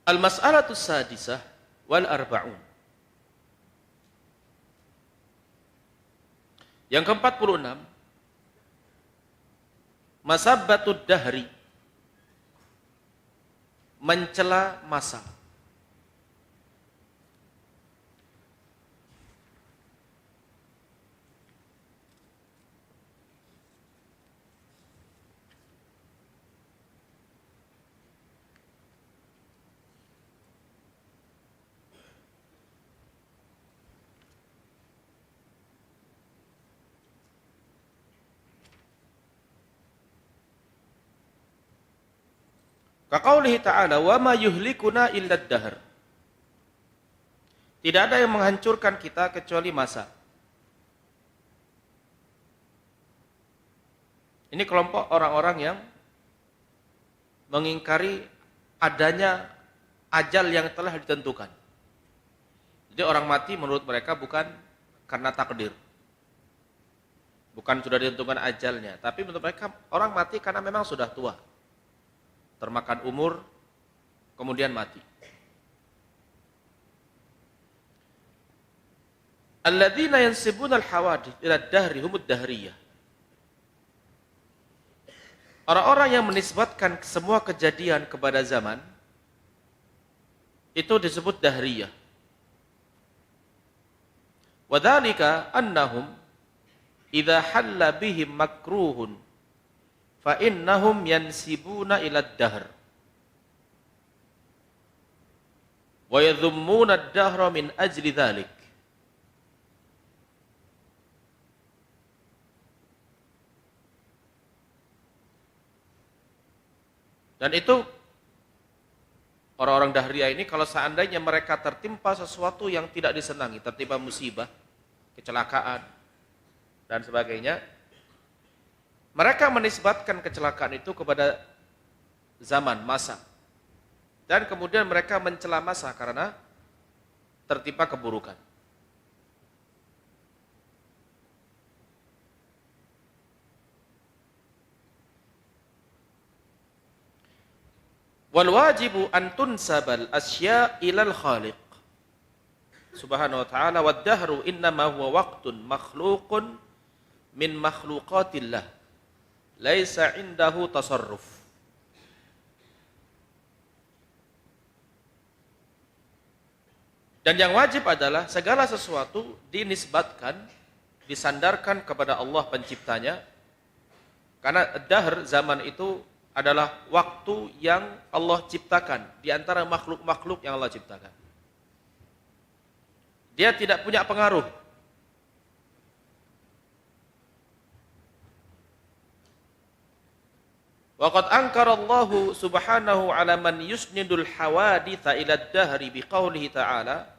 Al-mas'alatus sadisah wal arba'un. Yang ke-46, masabbatud dahri, mencela masa. Kaqaulihi ta'ala, wa ma yuhlikuna illa ad-dahr. Tidak ada yang menghancurkan kita kecuali masa. Ini kelompok orang-orang yang mengingkari adanya ajal yang telah ditentukan. Jadi orang mati menurut mereka bukan karena takdir. Bukan sudah ditentukan ajalnya, tapi menurut mereka orang mati karena memang sudah tua. Termakan umur, kemudian mati. Alladzina yansibuna al-hawadith ila ad-dahri humud dahriyah. Orang-orang yang menisbatkan semua kejadian kepada zaman itu disebut dahriyah. Wa dzalika annahum idza halla bihim makruhun fa innahum yansibuna ila ad-dahr wa yadhummuna ad-dahra min ajli dzalik. Dan itu orang-orang dahriyah ini kalau seandainya mereka tertimpa sesuatu yang tidak disenangi, tertimpa musibah, kecelakaan dan sebagainya, mereka menisbatkan kecelakaan itu kepada zaman, masa. Dan kemudian mereka mencela masa karena tertimpa keburukan. Wal wajibu an tunsabal asya' ilal khaliq subhanahu wa ta'ala wad dahru innama huwa waqtun makhluqun min makhluqatillah laisa indahu tasarruf. Dan yang wajib adalah segala sesuatu dinisbatkan, disandarkan kepada Allah penciptanya, karena dahr, zaman itu adalah waktu yang Allah ciptakan di antara makhluk-makhluk yang Allah ciptakan. Dia tidak punya pengaruh. Waqad ankara Allah subhanahu ala man yusnidul hawaditha ila ad-dahri biqaulihi ta'ala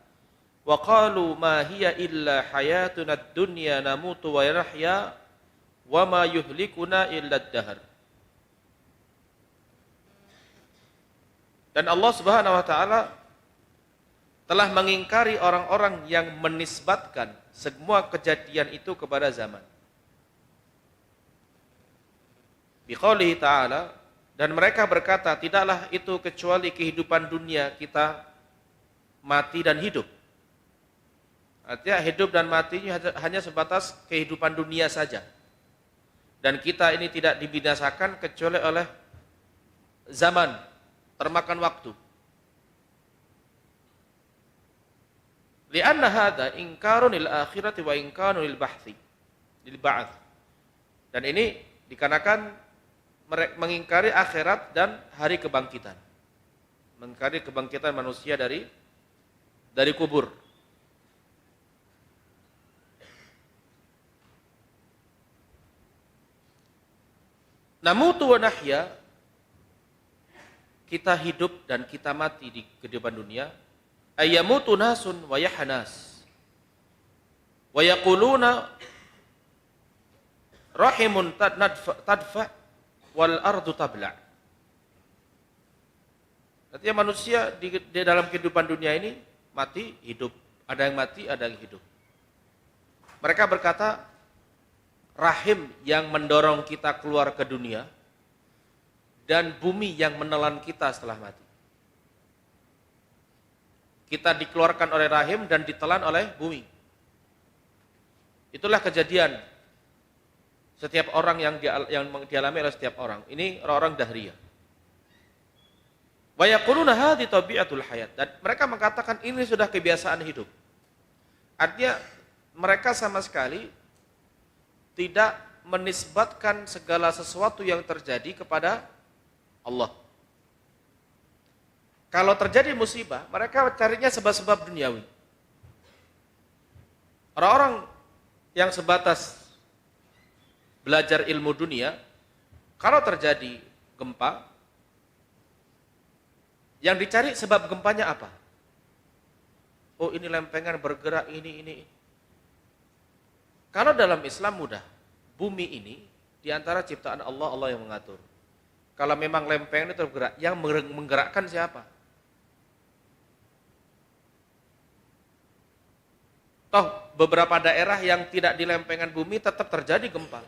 wa qalu ma hiya illa hayatuna ad-dunya namutu wa nahya wa ma yuhlikuna illa ad-dahr. Dan Allah Subhanahu wa taala telah mengingkari orang-orang yang menisbatkan semua kejadian itu kepada zaman. Biqaulihi ta'ala, dan mereka berkata, tidaklah itu kecuali kehidupan dunia kita mati dan hidup. Artinya hidup dan mati hanya sebatas kehidupan dunia saja. Dan kita ini tidak dibinasakan kecuali oleh zaman, termakan waktu. Lianna hadza inkarun lil akhirati wa inkarun lil bahthi, lil ba'ats. Dan ini dikarenakan mengingkari akhirat dan hari kebangkitan. Mengingkari kebangkitan manusia dari kubur. Namutu wa nahya, kita hidup dan kita mati di kehidupan dunia. Ayyamutu nasun wa yahnas wa yaquluna rahimun tadfa wal ardu tabla. Artinya manusia di dalam kehidupan dunia ini mati, hidup. Ada yang mati, ada yang hidup. Mereka berkata, rahim yang mendorong kita keluar ke dunia dan bumi yang menelan kita setelah mati. kita dikeluarkan oleh rahim dan ditelan oleh bumi. Itulah kejadian setiap orang yang dialami oleh setiap orang. Ini orang-orang dahriyah. Wa yaquluna hadhi tabi'atul hayat. Dan mereka mengatakan ini sudah kebiasaan hidup. Artinya mereka sama sekali tidak menisbatkan segala sesuatu yang terjadi kepada Allah. Kalau terjadi musibah, mereka carinya sebab-sebab duniawi. Orang-orang yang sebatas belajar ilmu dunia, kalau terjadi gempa, yang dicari sebab gempanya apa? Oh, ini lempengan bergerak, ini. Kalau dalam Islam mudah. Bumi ini diantara ciptaan Allah, Allah yang mengatur. Kalau memang lempengan itu bergerak, yang menggerakkan siapa? Toh beberapa daerah yang tidak di lempengan bumi tetap terjadi gempa.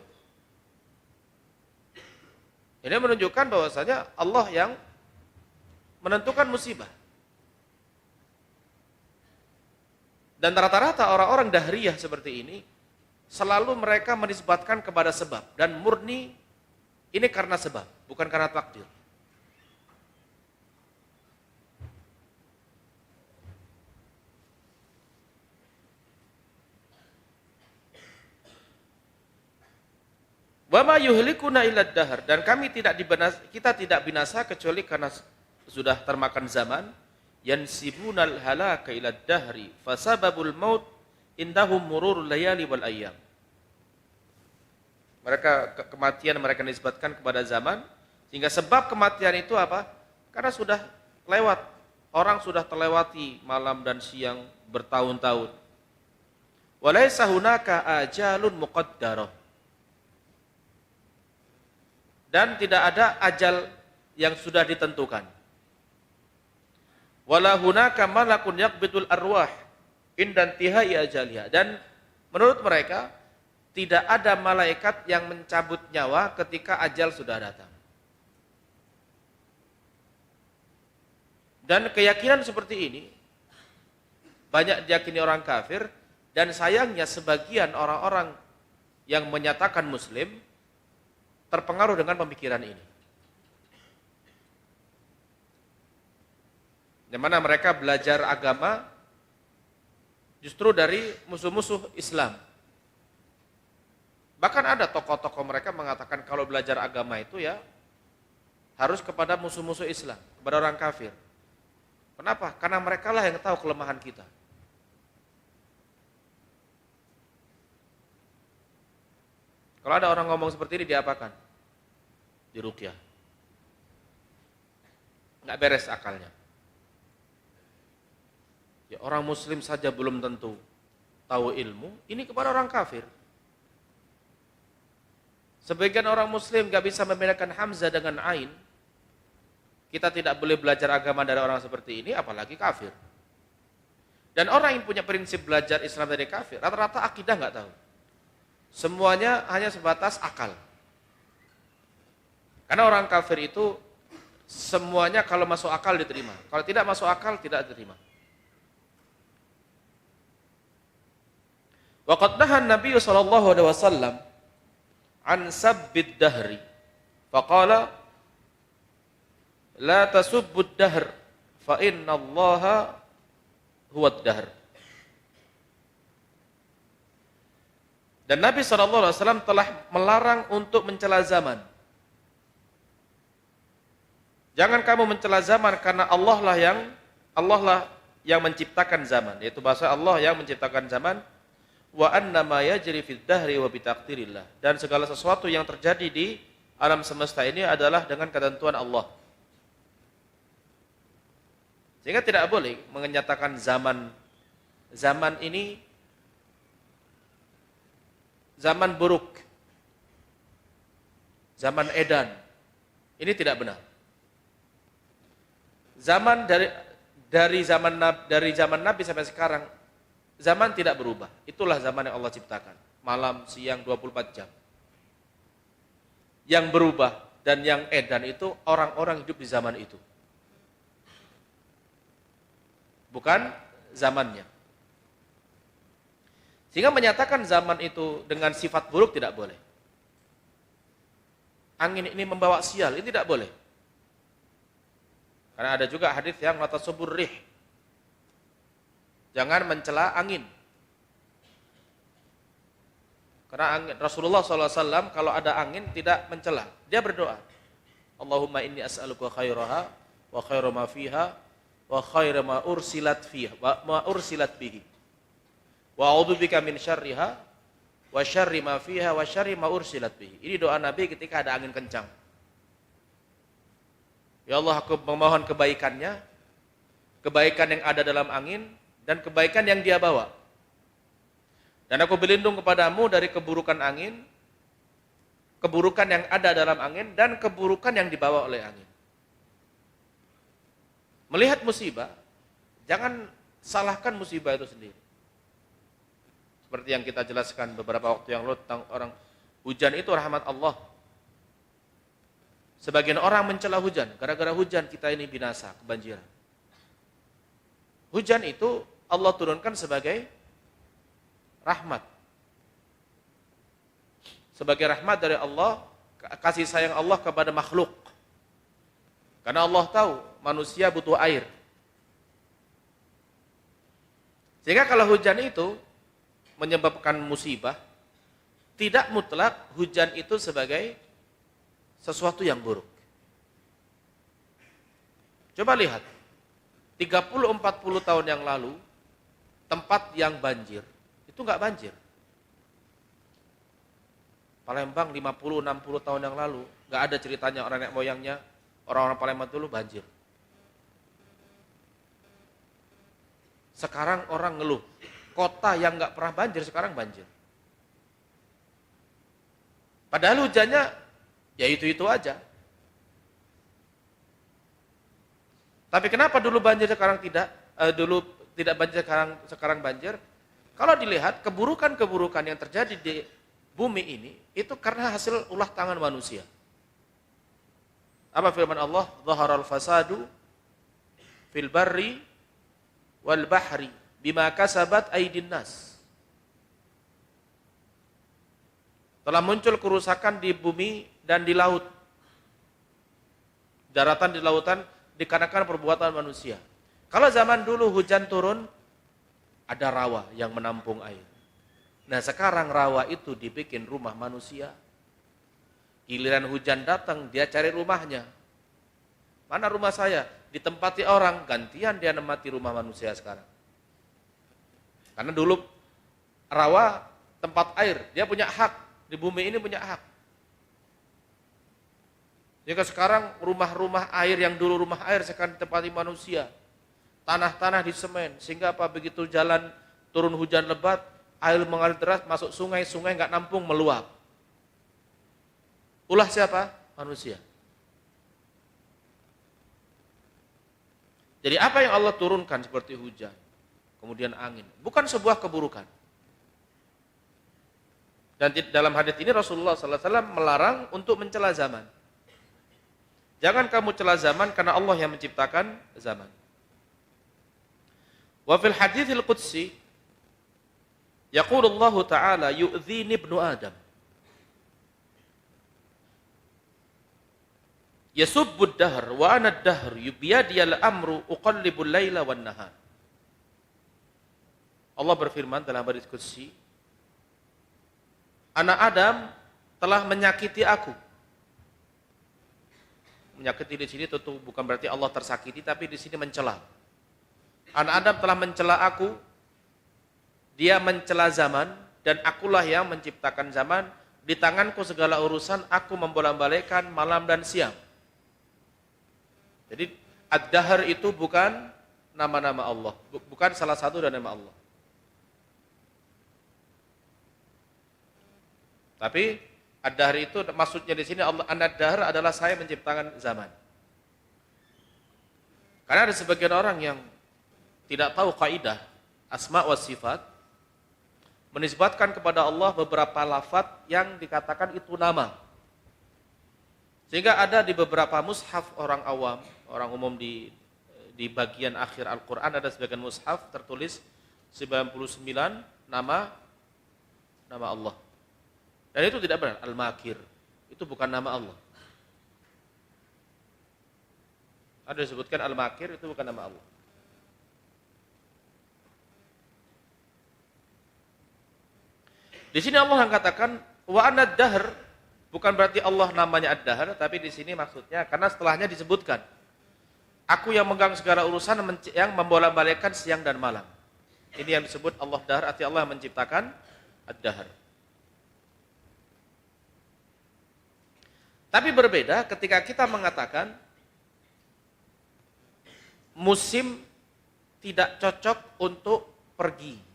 Ini menunjukkan bahwasanya Allah yang menentukan musibah. Dan rata-rata orang-orang dahriyah seperti ini selalu mereka menisbatkan kepada sebab dan murni ini karena sebab, bukan karena takdir. Wa ma yuhlikuna illa ad-dahr, dan kita tidak binasa kecuali karena sudah termakan zaman. Yansibunal halaka ila ad-dahri fasababul maut indahum mururul layali wal ayyam. Mereka kematian mereka nisbatkan kepada zaman, sehingga sebab kematian itu apa? Karena sudah lewat, orang sudah terlewati malam dan siang bertahun-tahun. Walaysa hunaka ajalun muqaddarah, dan tidak ada ajal yang sudah ditentukan. Wala hunaka malakun yaqbitul arwah indan tihai ajaliha, dan menurut mereka tidak ada malaikat yang mencabut nyawa ketika ajal sudah datang. Dan keyakinan seperti ini banyak diyakini orang kafir, dan sayangnya sebagian orang-orang yang menyatakan muslim terpengaruh dengan pemikiran ini. Di mana mereka belajar agama justru dari musuh-musuh Islam. Bahkan ada tokoh-tokoh mereka mengatakan kalau belajar agama itu ya harus kepada musuh-musuh Islam, kepada orang kafir. Kenapa? Karena mereka lah yang tahu kelemahan kita. Kalau ada orang ngomong seperti ini, diapakan? Diruqyah. Nggak beres akalnya. Ya, orang muslim saja belum tentu tahu ilmu, ini kepada orang kafir. Sebagian orang muslim nggak bisa membedakan hamzah dengan ain. Kita tidak boleh belajar agama dari orang seperti ini, apalagi kafir. Dan orang yang punya prinsip belajar Islam dari kafir, rata-rata akidah nggak tahu. Semuanya hanya sebatas akal. Karena orang kafir itu semuanya kalau masuk akal diterima, kalau tidak masuk akal tidak diterima. Wa qad nahan Nabi sallallahu alaihi wasallam an sabbid dahri faqala la tasubbud dahr fa inna Allaha huwad dahr. Dan Nabi sallallahu alaihi wasallam telah melarang untuk mencela zaman. Jangan kamu mencela zaman, karena Allah lah yang menciptakan zaman, yaitu bahasa Allah yang menciptakan zaman. Wa annama yajri fid dahri wa bi taqdirillah, dan segala sesuatu yang terjadi di alam semesta ini adalah dengan ketentuan Allah. Sehingga tidak boleh menyatakan zaman ini zaman buruk, zaman edan. Ini tidak benar. Zaman dari zaman Nabi sampai sekarang, zaman tidak berubah. Itulah zaman yang Allah ciptakan. Malam, siang, 24 jam. Yang berubah dan yang edan itu orang-orang hidup di zaman itu. bukan zamannya. Sehingga menyatakan zaman itu dengan sifat buruk tidak boleh. Angin ini membawa sial, ini tidak boleh. Karena ada juga hadis yang la tasubur rih. Jangan mencela angin. Karena Rasulullah SAW kalau ada angin tidak mencela. Dia berdoa. Allahumma inni as'aluka khairaha wa khairu ma fiha wa khairu ma ursilat fiha ma ursilat bihi. Wa a'udzubika min syarriha wa syarri ma fiha wa syarri ma ursilat bihi. Ini doa Nabi ketika ada angin kencang. Ya Allah, aku memohon kebaikannya, kebaikan yang ada dalam angin dan kebaikan yang dia bawa. Dan aku berlindung kepadamu dari keburukan angin, keburukan yang ada dalam angin dan keburukan yang dibawa oleh angin. Melihat musibah, jangan salahkan musibah itu sendiri. Seperti yang kita jelaskan beberapa waktu yang lalu tentang orang hujan itu rahmat Allah. Sebagian orang mencela hujan, gara-gara hujan kita ini binasa, kebanjiran. Hujan itu Allah turunkan sebagai rahmat. Sebagai rahmat dari Allah, kasih sayang Allah kepada makhluk. Karena Allah tahu manusia butuh air. Sehingga kalau hujan itu menyebabkan musibah, tidak mutlak hujan itu sebagai sesuatu yang buruk. Coba lihat, 30-40 tahun yang lalu, tempat yang banjir, itu enggak banjir. Palembang 50-60 tahun yang lalu, enggak ada ceritanya orang nenek moyangnya, orang-orang Palembang dulu banjir. Sekarang orang ngeluh, kota yang enggak pernah banjir, sekarang banjir. Padahal hujannya, ya itu-itu aja. Tapi kenapa dulu banjir sekarang tidak? Dulu tidak banjir sekarang banjir? Kalau dilihat keburukan-keburukan yang terjadi di bumi ini itu karena hasil ulah tangan manusia. Apa firman Allah? Zaharal fasadu fil barri wal bahri bima kasabat aydin nas. Telah muncul kerusakan di bumi dan di laut. Daratan di lautan dikarenakan perbuatan manusia. Kalau zaman dulu hujan turun, ada rawa yang menampung air. Nah sekarang rawa itu dibikin rumah manusia. Giliran hujan datang, dia cari rumahnya. Mana rumah saya? Ditempati orang, gantian dia nemati rumah manusia sekarang. Karena dulu rawa tempat air, dia punya hak. Di bumi ini punya hak. Jika sekarang rumah-rumah air yang dulu rumah air sekarang ditempati manusia. Tanah-tanah di semen. Sehingga apa begitu jalan turun hujan lebat, air mengalir deras masuk sungai, sungai nggak nampung meluap. Ulah siapa? Manusia. Jadi apa yang Allah turunkan seperti hujan, kemudian angin, bukan sebuah keburukan. Dan dalam hadits ini Rasulullah SAW melarang untuk mencela zaman. Jangan kamu cela zaman karena Allah yang menciptakan zaman. Wa fil haditsil qudsi yaqulu Allah Ta'ala yu'dhini ibnu Adam. Yasubbu ad-dahr wa ana ad-dahr biyadiyal amru uqallibul laila wan nahar. Allah berfirman dalam hadits qudsi, anak Adam telah menyakiti aku. Menyakiti di sini tentu bukan berarti Allah tersakiti, tapi di sini mencela. Anak Adam telah mencela aku, dia mencela zaman, dan akulah yang menciptakan zaman. Di tanganku segala urusan, aku membolak-balikkan malam dan siang. Jadi ad-dahr itu bukan nama-nama Allah, bukan salah satu dari nama Allah. Tapi ad-dahr itu maksudnya di sini Allah ad-dahr adalah saya menciptakan zaman. Karena ada sebagian orang yang tidak tahu kaidah asma wa sifat, menisbatkan kepada Allah beberapa lafaz yang dikatakan itu nama. Sehingga ada di beberapa mushaf orang awam, orang umum di di bagian akhir Al-Quran ada sebagian mushaf tertulis 99 nama Allah. Dan itu tidak benar, Al-Makir. Itu bukan nama Allah. Ada disebutkan Al-Makir, itu bukan nama Allah. Di sini Allah yang katakan wa anad dahr, bukan berarti Allah namanya ad-dahr, tapi di sini maksudnya karena setelahnya disebutkan aku yang megang segala urusan yang membolak-balikkan siang dan malam. Ini yang disebut Allah dahr, arti Allah yang menciptakan ad-dahr. Tapi berbeda ketika kita mengatakan musim tidak cocok untuk pergi.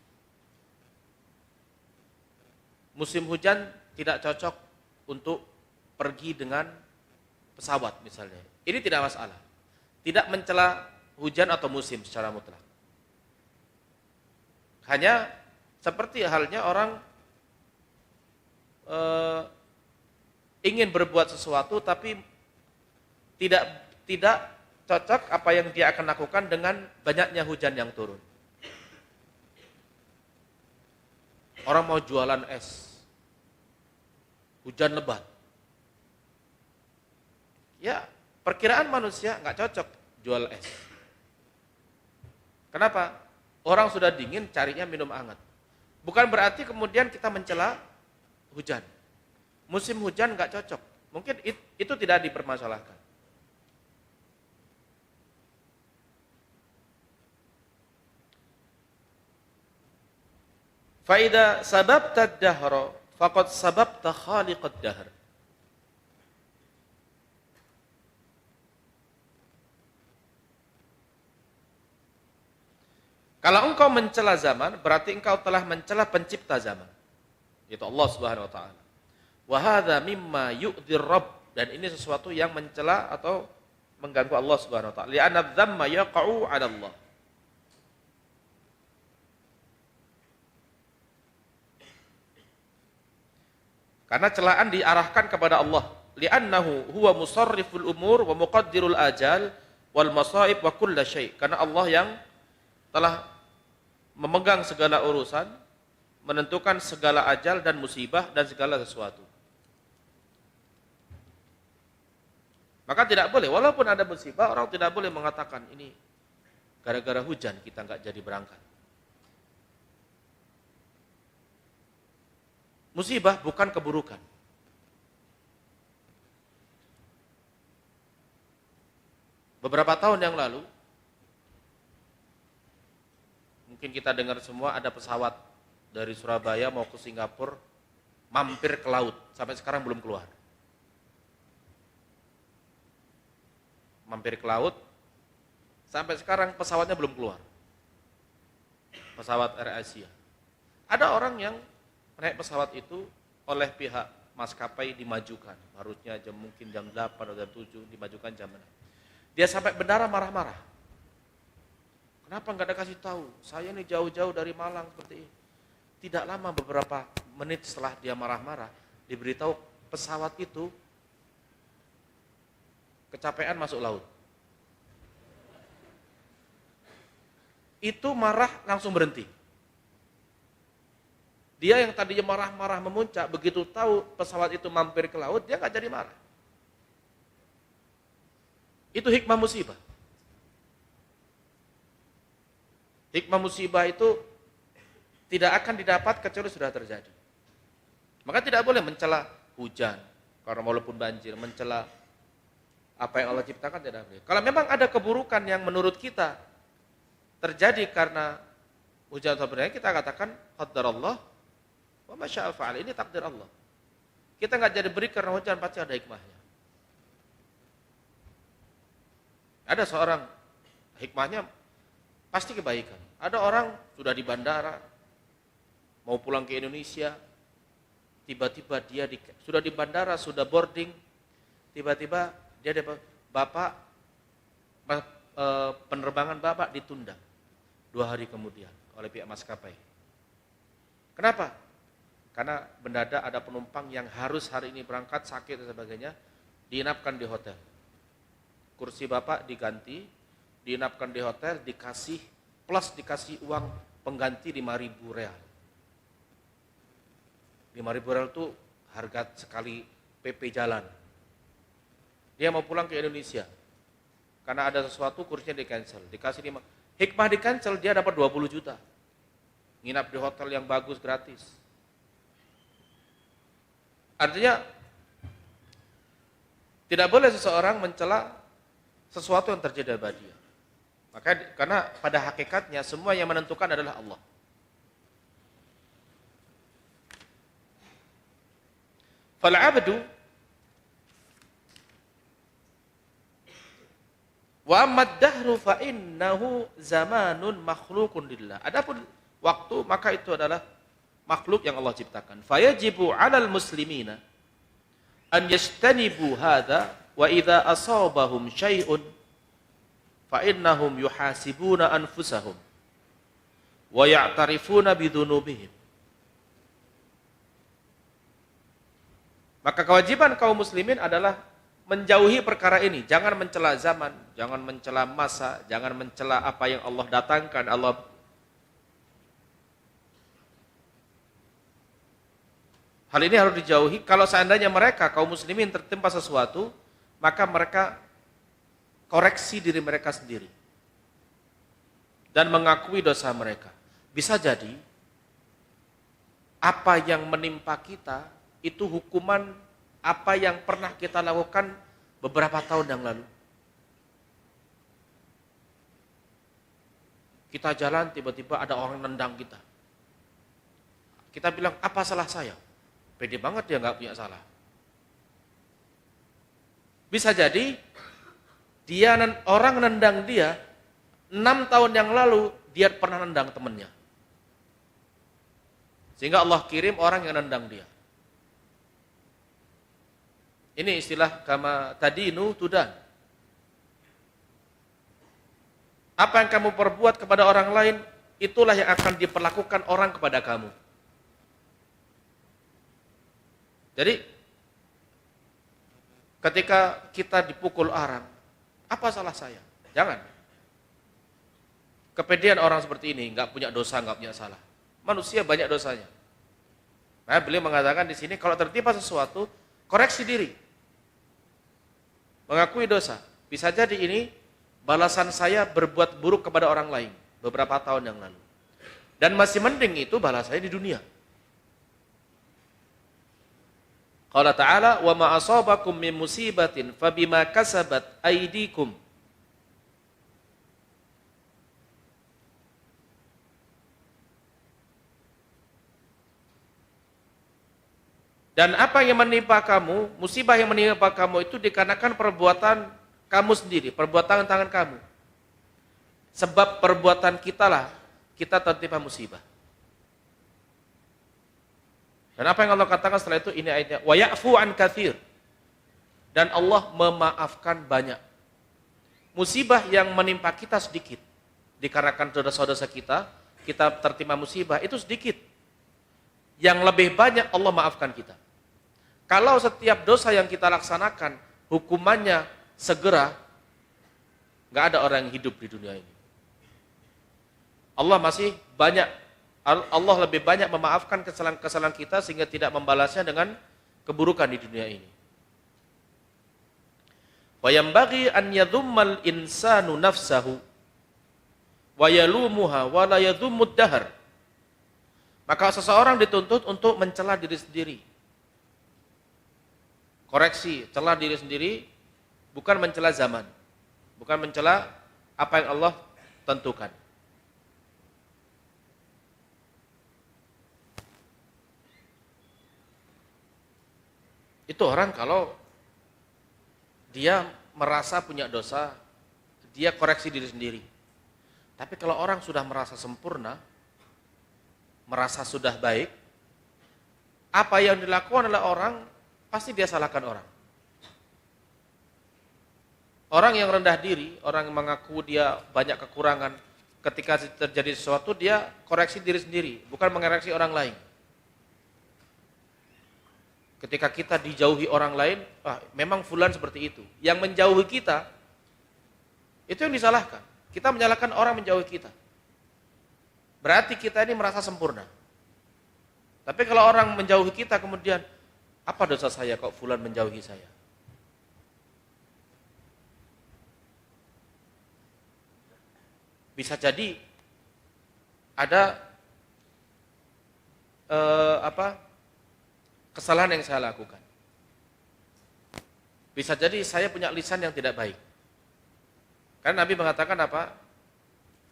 Musim hujan tidak cocok untuk pergi dengan pesawat misalnya. Ini tidak masalah. Tidak mencela hujan atau musim secara mutlak. Hanya seperti halnya orang ingin berbuat sesuatu tapi tidak cocok apa yang dia akan lakukan dengan banyaknya hujan yang turun. Orang mau jualan es, hujan lebat. Ya, perkiraan manusia nggak cocok jual es. Kenapa? Orang sudah dingin, carinya minum hangat. Bukan berarti kemudian kita mencela hujan. Musim hujan nggak cocok. Mungkin itu tidak dipermasalahkan. Faida sababta ad-dahra faqad sababta khaliqad dahr. Kalau engkau mencela zaman, berarti engkau telah mencela pencipta zaman, yaitu Allah Subhanahu wa taala. Wa hadza mimma yu'dzir rabb, dan ini sesuatu yang mencela atau mengganggu Allah Subhanahu wa taala. Li'anna dzamma yaqa'u 'ala Allah. Karena celaan diarahkan kepada Allah. Li'annahu huwa musarriful umur wa muqaddirul ajal wal masaib wa kulla syai'. Karena Allah yang telah memegang segala urusan, menentukan segala ajal dan musibah dan segala sesuatu. Maka tidak boleh, walaupun ada musibah, orang tidak boleh mengatakan ini gara-gara hujan kita nggak jadi berangkat. Musibah bukan keburukan. Beberapa tahun yang lalu, mungkin kita dengar semua ada pesawat dari Surabaya mau ke Singapura, mampir ke laut, sampai sekarang belum keluar. Mampir ke laut, sampai sekarang pesawatnya belum keluar. Pesawat AirAsia. Ada orang yang naik pesawat itu oleh pihak maskapai dimajukan. Harusnya mungkin jam 8 atau jam 7, dimajukan jam 6. Dia sampai bandara marah-marah. Kenapa nggak ada kasih tahu? Saya ini jauh-jauh dari Malang seperti ini. Tidak lama, beberapa menit setelah dia marah-marah, diberitahu pesawat itu kecapean masuk laut. Itu marah langsung berhenti. Dia yang tadinya marah-marah memuncak, begitu tahu pesawat itu mampir ke laut, dia nggak jadi marah. Itu hikmah musibah. Hikmah musibah itu tidak akan didapat kecuali sudah terjadi. Maka tidak boleh mencela hujan, karena walaupun banjir, mencela apa yang Allah ciptakan tidak boleh. Kalau memang ada keburukan yang menurut kita terjadi karena hujan atau badai, kita katakan qaddarallah wa ma syaa fa'al, ini takdir Allah. Kita nggak jadi beri karena hujan, pasti ada hikmahnya. Ada seorang hikmahnya pasti kebaikan. Ada orang sudah di bandara, mau pulang ke Indonesia, tiba-tiba dia sudah di bandara, sudah boarding, tiba-tiba dia dapat, Bapak, penerbangan Bapak ditunda 2 hari kemudian oleh pihak maskapai. Kenapa? Karena mendadak ada penumpang yang harus hari ini berangkat, sakit dan sebagainya, diinapkan di hotel. Kursi Bapak diganti, diinapkan di hotel, dikasih uang pengganti 5.000 real. 5.000 real itu harga sekali PP jalan. Dia mau pulang ke Indonesia. Karena ada sesuatu kursinya di-cancel. Dikasih 5. Hikmah di-cancel dia dapat 20 juta. Nginap di hotel yang bagus gratis. Artinya tidak boleh seseorang mencela sesuatu yang terjadi pada dia. Maka karena pada hakikatnya semua yang menentukan adalah Allah. Fal 'abdu wa ammad dahru fa innahu zamanun makhluqun lillah. Adapun waktu maka itu adalah makhluk yang Allah ciptakan. Fayajibu 'alal muslimina an yajtanibu hadza wa idza asabahum syai'un fa innahum yuhasibuna anfusahum wa ya'tarifuna bidhunubihim. Maka kewajiban kaum muslimin adalah menjauhi perkara ini. Jangan mencela zaman, jangan mencela masa, jangan mencela apa yang Allah datangkan. Hal ini harus dijauhi. Kalau seandainya mereka, kaum muslimin tertimpa sesuatu, maka mereka koreksi diri mereka sendiri. Dan mengakui dosa mereka. Bisa jadi, apa yang menimpa kita, itu hukuman apa yang pernah kita lakukan beberapa tahun yang lalu. Kita jalan, tiba-tiba ada orang nendang kita. Kita bilang, apa salah saya? Pede banget dia nggak punya salah. Bisa jadi, orang nendang dia, 6 tahun yang lalu, dia pernah nendang temannya. Sehingga Allah kirim orang yang nendang dia. Ini istilah kama tadinu tudan. Apa yang kamu perbuat kepada orang lain, itulah yang akan diperlakukan orang kepada kamu. Jadi, ketika kita dipukul orang, apa salah saya? Jangan. Kepedean orang seperti ini, nggak punya dosa, nggak punya salah. Manusia banyak dosanya. Nah, beliau mengatakan di sini, kalau tertimpa sesuatu, koreksi diri. Mengakui dosa. Bisa jadi ini balasan saya berbuat buruk kepada orang lain beberapa tahun yang lalu. Dan masih mending itu balasannya di dunia. Qala ta'ala wa ma asabakum min musibatin fabima kasabat aydikum. Dan apa yang menimpa kamu, musibah yang menimpa kamu itu dikarenakan perbuatan kamu sendiri, perbuatan tangan kamu. Sebab perbuatan kita lah, kita tertimpa musibah. Dan apa yang Allah katakan setelah itu, ini ayatnya, wa ya'fu an katsir. Dan Allah memaafkan banyak. Musibah yang menimpa kita sedikit. Dikarenakan dosa-dosa kita tertimpa musibah, itu sedikit. Yang lebih banyak Allah maafkan kita. Kalau setiap dosa yang kita laksanakan, hukumannya segera, nggak ada orang yang hidup di dunia ini. Allah lebih banyak memaafkan kesalahan kita sehingga tidak membalasnya dengan keburukan di dunia ini. Wa yambaghi an yadhummal insanu nafsahu wa yalumuha wa la yadhummud dahr. Maka seseorang dituntut untuk mencela diri sendiri. Koreksi, cela diri sendiri, bukan mencela zaman. Bukan mencela apa yang Allah tentukan. Itu orang kalau dia merasa punya dosa, dia koreksi diri sendiri. Tapi kalau orang sudah merasa sempurna, merasa sudah baik, apa yang dilakukan oleh orang, pasti dia salahkan orang. Orang yang rendah diri, orang yang mengaku dia banyak kekurangan, ketika terjadi sesuatu, dia koreksi diri sendiri, bukan mengoreksi orang lain. Ketika kita dijauhi orang lain, memang fulan seperti itu. Yang menjauhi kita, itu yang disalahkan. Kita menyalahkan orang menjauhi kita. Berarti kita ini merasa sempurna. Tapi kalau orang menjauhi kita kemudian, apa dosa saya kok fulan menjauhi saya? Bisa jadi ada kesalahan yang saya lakukan. Bisa jadi saya punya lisan yang tidak baik. Karena Nabi mengatakan apa?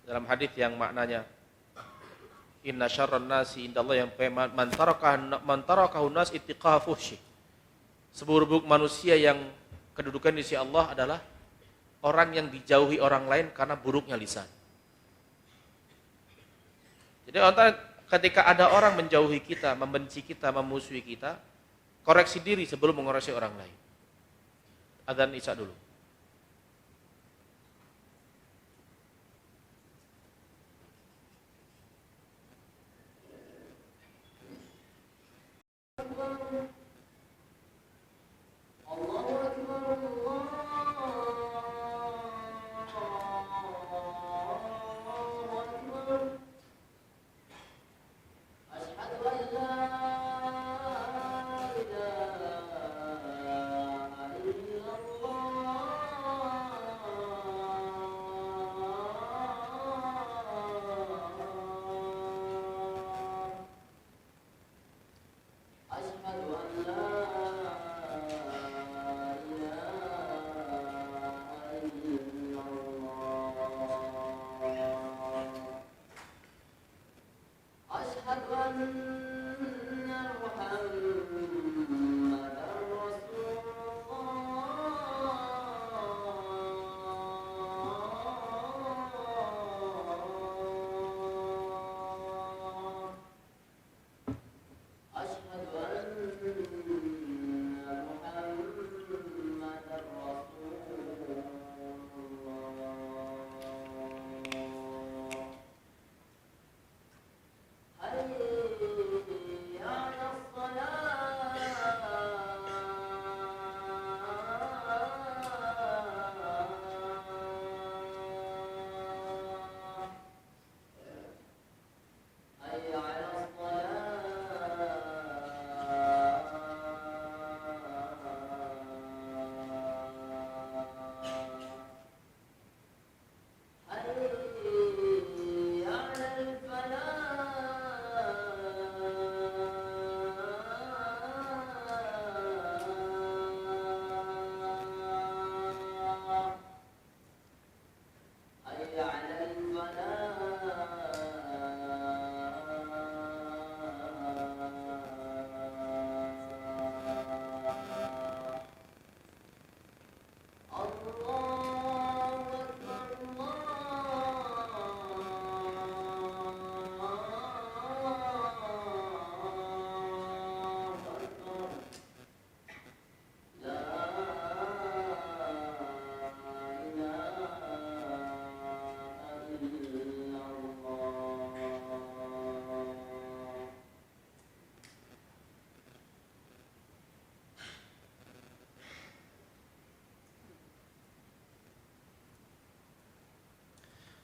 Dalam hadis yang maknanya inna syarran nasi indallah yang man tarakahu nas ittiqaa fuhsyi. Seburuk-buruk manusia yang kedudukan di sisi Allah adalah orang yang dijauhi orang lain karena buruknya lisan. Jadi ketika ada orang menjauhi kita, membenci kita, memusuhi kita, koreksi diri sebelum mengoreksi orang lain. Adzan Isya dulu.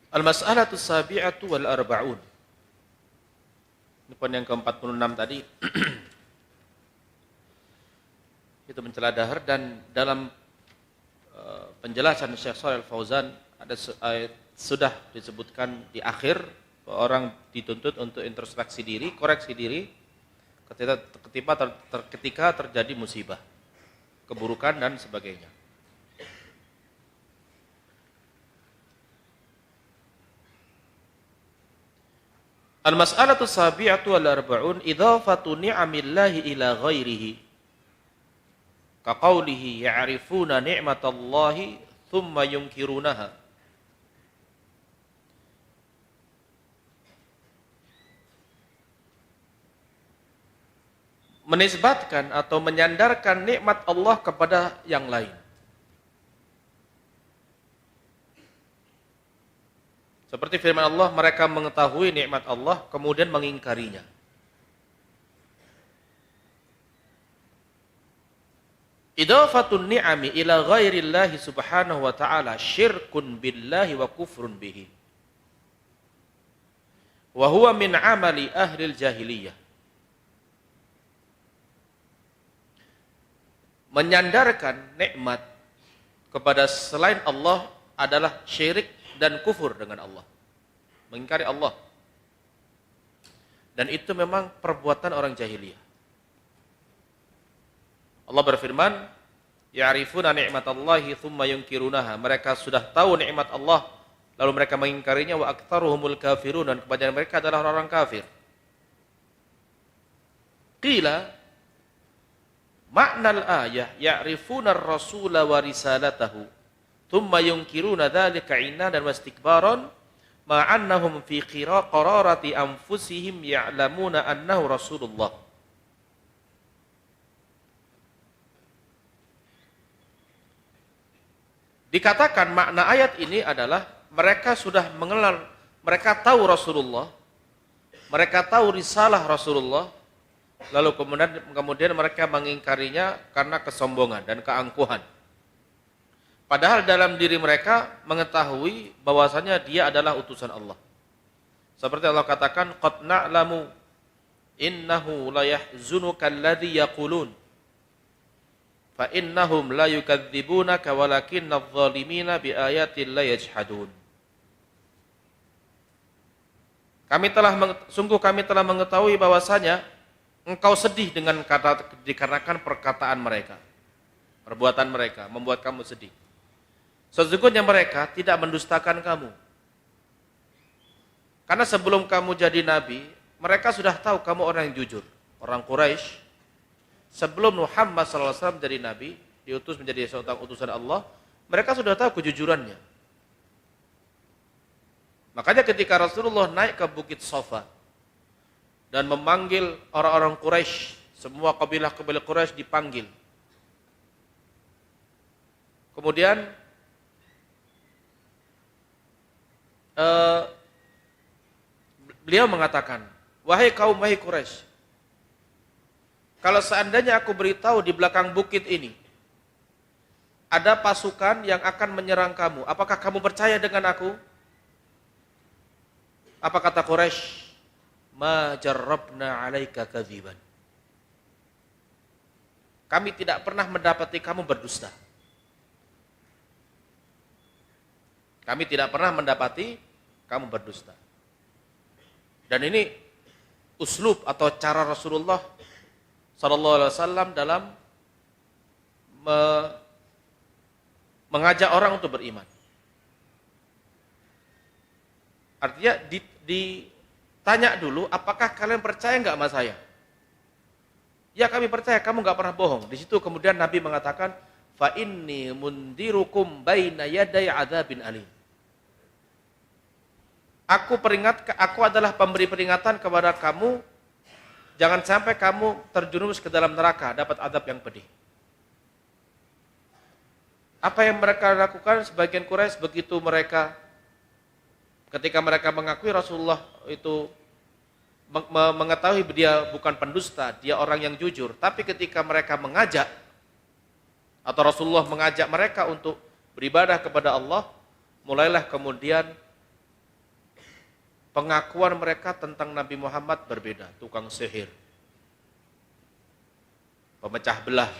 Al-mas'alatu sabi'atu wal arba'un. Ini poin yang ke-46 tadi. Itu mencela dahar, dan dalam penjelasan Syekh Shalih Al-Fauzan sudah disebutkan di akhir bahwa orang dituntut untuk introspeksi diri, koreksi diri ketika terjadi musibah, keburukan dan sebagainya. Al-mas'alatu sabi'atu wal arba'un idhafatu ni'amillahi ila ghairihi ka qawlihi ya'rifuna ni'matallahi thumma yunkirunaha. Menisbatkan atau menyandarkan nikmat Allah kepada yang lain. Seperti firman Allah, mereka mengetahui nikmat Allah kemudian mengingkarinya. Idhafatun ni'ami ila ghairillahi subhanahu wa ta'ala syirkun billahi wa kufrun bihi. Wa huwa min amali ahlil jahiliyah. Menyandarkan nikmat kepada selain Allah adalah syirik dan kufur dengan Allah. Mengingkari Allah. Dan itu memang perbuatan orang jahiliyah. Allah berfirman, "Ya'rifuna ni'matallahi tsumma yunkirunaha." Mereka sudah tahu nikmat Allah, lalu mereka mengingkarinya. Wa aktsaruhumul kafirun, dan kebanyakan mereka adalah orang kafir. Qila ma'nal ayah ya'rifuna ar-rasula wa risalatahu tsumma yunkiruna dzalika 'inadan wastikbaran ma'annahum fi qararati anfusihim ya'lamuna annahu rasulullah. Dikatakan makna ayat ini adalah mereka sudah mengenal, mereka tahu Rasulullah, mereka tahu risalah Rasulullah, lalu kemudian mereka mengingkarinya karena kesombongan dan keangkuhan. Padahal dalam diri mereka mengetahui bahwasanya dia adalah utusan Allah. Seperti Allah katakan, "Qad na'lamu innahu la yahzunuka alladhi yaqulun. Fa innahum la yukadzibunaka walakinna adh-dhalimina biayatillahi yajhadun." Sungguh kami telah mengetahui bahwasanya engkau sedih dikarenakan perkataan mereka. Perbuatan mereka membuat kamu sedih. Sesungguhnya mereka tidak mendustakan kamu. Karena sebelum kamu jadi nabi, mereka sudah tahu kamu orang yang jujur. Orang Quraisy sebelum Muhammad SAW menjadi nabi, diutus menjadi seorang utusan Allah, mereka sudah tahu kejujurannya. Makanya ketika Rasulullah naik ke Bukit Safa dan memanggil orang-orang Quraisy, semua kabilah-kabilah Quraisy dipanggil. Kemudian beliau mengatakan, "Wahai kaum, wahai Quraisy, kalau seandainya aku beritahu di belakang bukit ini ada pasukan yang akan menyerang kamu, apakah kamu percaya dengan aku?" Apa kata Quraisy? "Ma jarrabna 'alaika kadziban." Kami tidak pernah mendapati kamu berdusta. Kami tidak pernah mendapati kamu berdusta. Dan ini uslub atau cara Rasulullah sallallahu alaihi wasallam dalam mengajak orang untuk beriman. Artinya ditanya dulu, apakah kalian percaya enggak sama saya? Ya, kami percaya, kamu enggak pernah bohong. Di situ kemudian Nabi mengatakan, "Fa inni mundirukum baina yaday adzabin alim." Aku adalah pemberi peringatan kepada kamu, jangan sampai kamu terjerumus ke dalam neraka, dapat azab yang pedih. Apa yang mereka lakukan sebagian Quraisy begitu ketika mereka mengakui Rasulullah itu mengetahui dia bukan pendusta, dia orang yang jujur, tapi ketika mereka mengajak atau Rasulullah mengajak mereka untuk beribadah kepada Allah, mulailah kemudian pengakuan mereka tentang Nabi Muhammad berbeda. Tukang sihir, pemecah belah,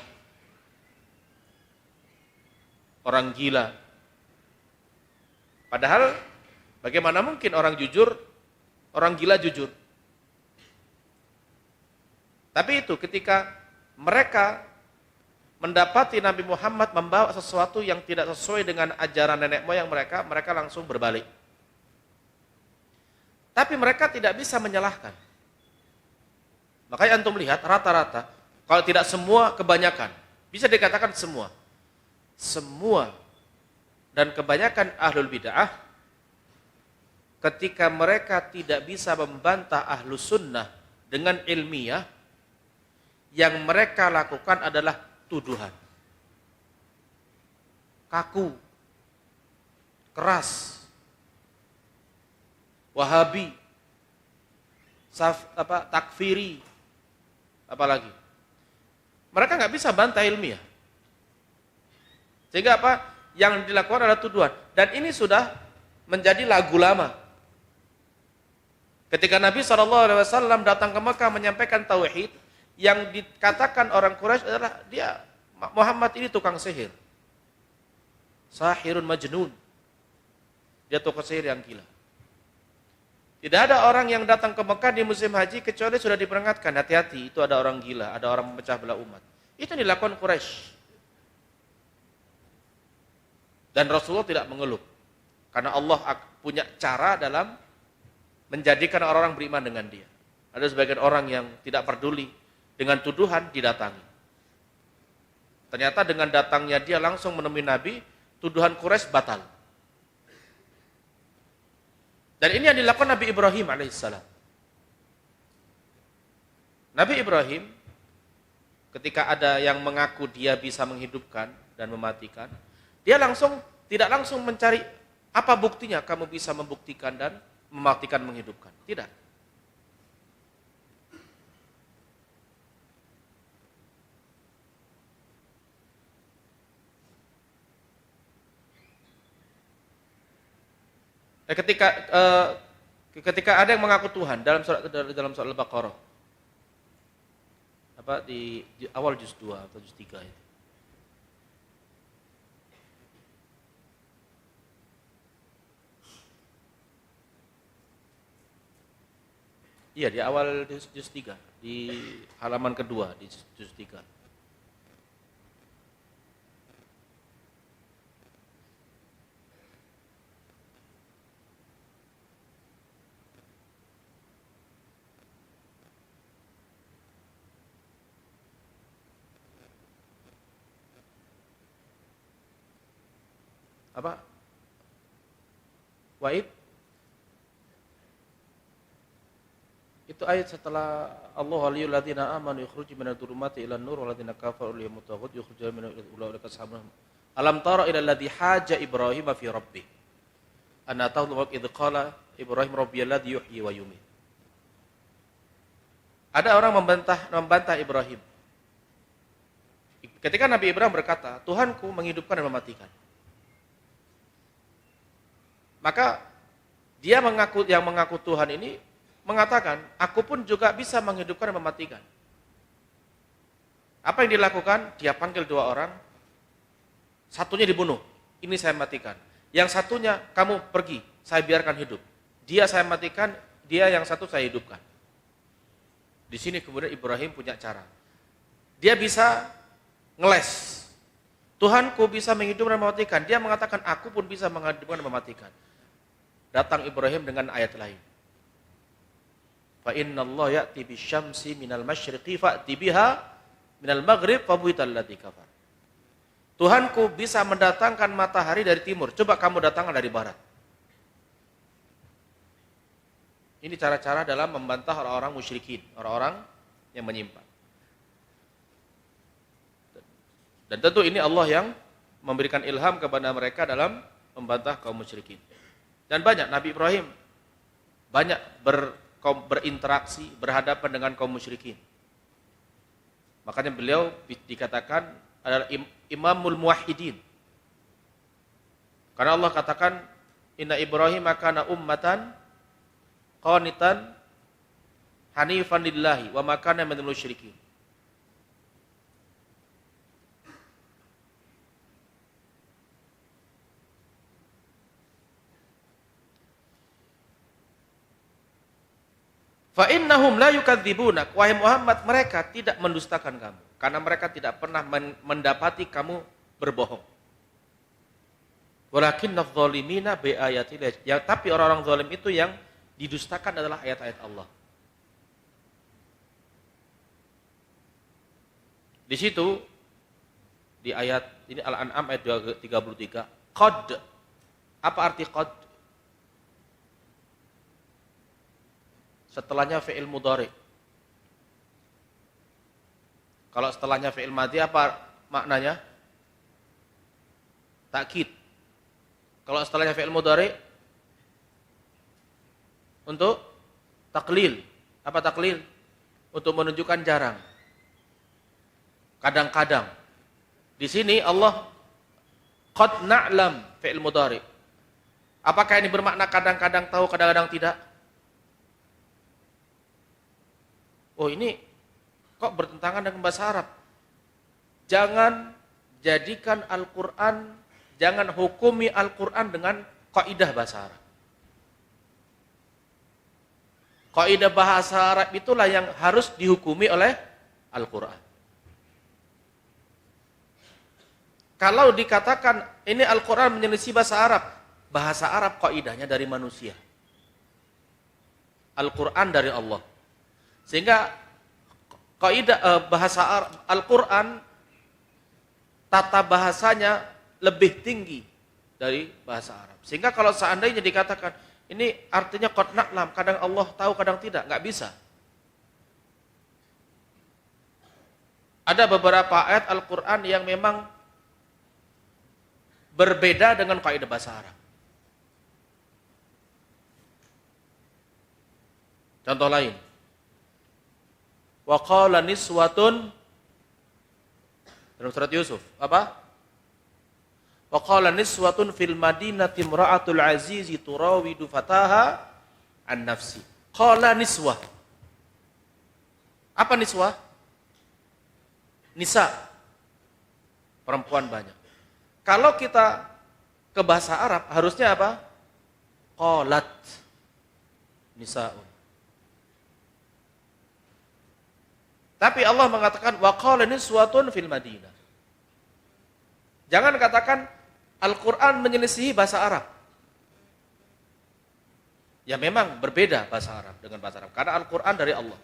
orang gila. Padahal bagaimana mungkin orang gila jujur? Tapi itu ketika mereka mendapati Nabi Muhammad membawa sesuatu yang tidak sesuai dengan ajaran nenek moyang mereka, mereka langsung berbalik. Tapi mereka tidak bisa menyalahkan. Makanya antum lihat rata-rata, kalau tidak semua, kebanyakan. Bisa dikatakan semua. Semua dan kebanyakan ahlul bid'ah, ketika mereka tidak bisa membantah ahlus sunnah dengan ilmiah, yang mereka lakukan adalah tuduhan. Kaku, keras, Wahabi, takfiri, apalagi. Mereka nggak bisa bantah ilmiah. Sehingga apa? Yang dilakukan adalah tuduhan. Dan ini sudah menjadi lagu lama. Ketika Nabi SAW datang ke Mekah menyampaikan tauhid, yang dikatakan orang Quraisy adalah dia Muhammad ini tukang sihir. Sahirun majnun. Dia tukang sihir yang gila. Tidak ada orang yang datang ke Mekah di musim haji kecuali sudah diperingatkan, hati-hati, itu ada orang gila, ada orang memecah belah umat. Itu yang dilakukan Quraisy. Dan Rasulullah tidak mengeluh. Karena Allah punya cara dalam menjadikan orang-orang beriman dengan dia. Ada sebagian orang yang tidak peduli dengan tuduhan didatangi. Ternyata dengan datangnya dia langsung menemui Nabi, tuduhan Quraisy batal. Dan ini yang dilakukan Nabi Ibrahim alaihissalam. Nabi Ibrahim ketika ada yang mengaku dia bisa menghidupkan dan mematikan, dia tidak langsung mencari apa buktinya kamu bisa membuktikan dan mematikan, menghidupkan. Tidak. Ketika ada yang mengaku Tuhan dalam surat Al-Baqarah, di awal juz 2 atau juz 3 itu. Iya, di awal juz 3, di halaman kedua di juz 3. Apa? Waib? Itu ayat setelah Allah waliyul ladzina amanu yukhrijum minadh dhulumati ilan nur wal ladzina kafaru liyamut taghut yukhrijum minal ulaika ashabun. Alam tara ila alladzi haja Ibrahim fi rabbih. Ana ta'lamu idz qala Ibrahim rabbiyalladzi yuhyi wa yumiit. Ada orang membantah Ibrahim. Ketika Nabi Ibrahim berkata, Tuhanku menghidupkan dan mematikan. Maka dia yang mengaku Tuhan ini mengatakan, aku pun juga bisa menghidupkan dan mematikan. Apa yang dilakukan? Dia panggil 2 orang, satunya dibunuh, ini saya matikan. Yang satunya, kamu pergi, saya biarkan hidup. Dia saya matikan, dia yang satu saya hidupkan. Di sini kemudian Ibrahim punya cara. Dia bisa ngeles. Tuhanku bisa menghidupkan dan mematikan. Dia mengatakan, aku pun bisa menghidupkan dan mematikan. Datang Ibrahim dengan ayat lain. Fa innallaha ya'ti bisyamsi minal masyriqi fa'ti biha minal maghrib fa buital ladzi kafar. Tuhanku bisa mendatangkan matahari dari timur. Coba kamu datangkan dari barat. Ini cara-cara dalam membantah orang-orang musyrikin, orang-orang yang menyimpang. Dan tentu ini Allah yang memberikan ilham kepada mereka dalam membantah kaum musyrikin. Dan banyak Nabi Ibrahim banyak berinteraksi, berhadapan dengan kaum musyrikin. Makanya beliau dikatakan adalah imamul muwahhidin. Karena Allah katakan inna Ibrahim kana ummatan qanitan hanifan lillahi wa ma kana minal musyrikin. Fa innahum la yukadzibunak, wahai Muhammad, mereka tidak mendustakan kamu karena mereka tidak pernah mendapati kamu berbohong. Walakinnadz zalimina bi ayatillah, ya, tapi orang-orang zalim itu yang didustakan adalah ayat-ayat Allah. Di situ di ayat ini Al-An'am ayat 33, qad. Apa arti qad? Setelahnya fi'il mudhari. Kalau setelahnya fi'il madhi apa maknanya? Takkid. Kalau setelahnya fi'il mudhari untuk taklil. Apa taklil? Untuk menunjukkan jarang. Kadang-kadang. Di sini Allah Qad na'lam fi'il mudhari. Apakah ini bermakna kadang-kadang tahu, kadang-kadang tidak? Oh, ini kok bertentangan dengan bahasa Arab. Jangan jadikan Al-Quran, jangan hukumi Al-Quran dengan kaidah bahasa Arab. Kaidah bahasa Arab itulah yang harus dihukumi oleh Al-Quran. Kalau dikatakan ini Al-Quran menyelisih bahasa Arab kaidahnya dari manusia. Al-Quran dari Allah. Sehingga kaidah bahasa Arab, Al-Quran tata bahasanya lebih tinggi dari bahasa Arab. Sehingga kalau seandainya dikatakan ini artinya qad na'lam, kadang Allah tahu, kadang tidak, nggak bisa. Ada beberapa ayat Al-Quran yang memang berbeda dengan kaidah bahasa Arab. Contoh lain. Wa qala niswatun dalam surat Yusuf, apa? Wa qala niswatun fil madinati imra'atul azizi turawidu fataha an nafsi. Qala niswah. Apa niswah? Nisa. Perempuan banyak. Kalau kita ke bahasa Arab harusnya apa? Qalat nisa'un. Tapi Allah mengatakan wa qala niswatun fil Madinah. Jangan katakan Al-Qur'an menyelisihi bahasa Arab. Ya memang berbeda bahasa Arab dengan bahasa Arab karena Al-Qur'an dari Allah.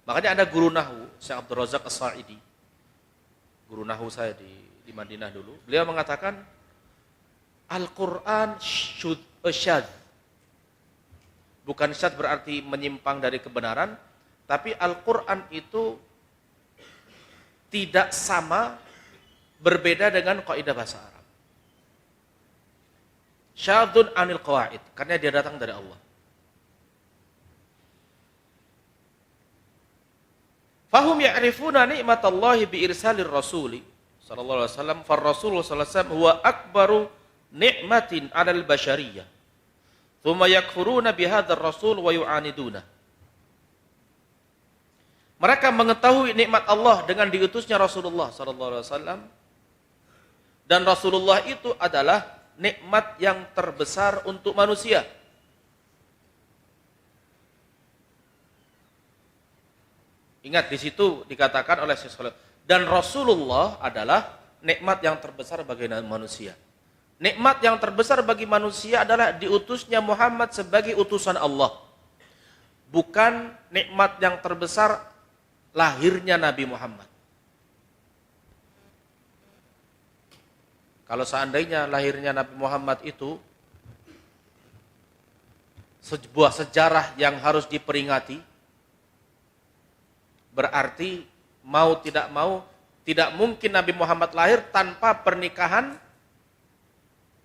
Makanya ada guru nahwu, Syekh Abdul Razak As-Sa'idi. Guru nahwu saya di Madinah dulu. Beliau mengatakan Al-Qur'an syadz. Bukan syadz berarti menyimpang dari kebenaran, tapi Al-Quran itu tidak sama, berbeda dengan kaidah bahasa Arab. Syadzun anil qawaid, karena dia datang dari Allah. Fahum ya'rifuna ni'matallahi bi irsalir rasuli sallallahu alaihi wasallam, far rasul sallallahu alaihi wasallam huwa akbaru ni'matin 'alal bashariyah. Tsumma yakfuruna bihadzal rasul wa yu'aniduna. Mereka mengetahui nikmat Allah dengan diutusnya Rasulullah sallallahu alaihi wasallam, dan Rasulullah itu adalah nikmat yang terbesar untuk manusia. Ingat di situ dikatakan oleh Syekh Shalih, dan Rasulullah adalah nikmat yang terbesar bagi manusia. Nikmat yang terbesar bagi manusia adalah diutusnya Muhammad sebagai utusan Allah. Bukan nikmat yang terbesar lahirnya Nabi Muhammad. Kalau seandainya lahirnya Nabi Muhammad itu sebuah sejarah yang harus diperingati, berarti mau tidak mau, tidak mungkin Nabi Muhammad lahir tanpa pernikahan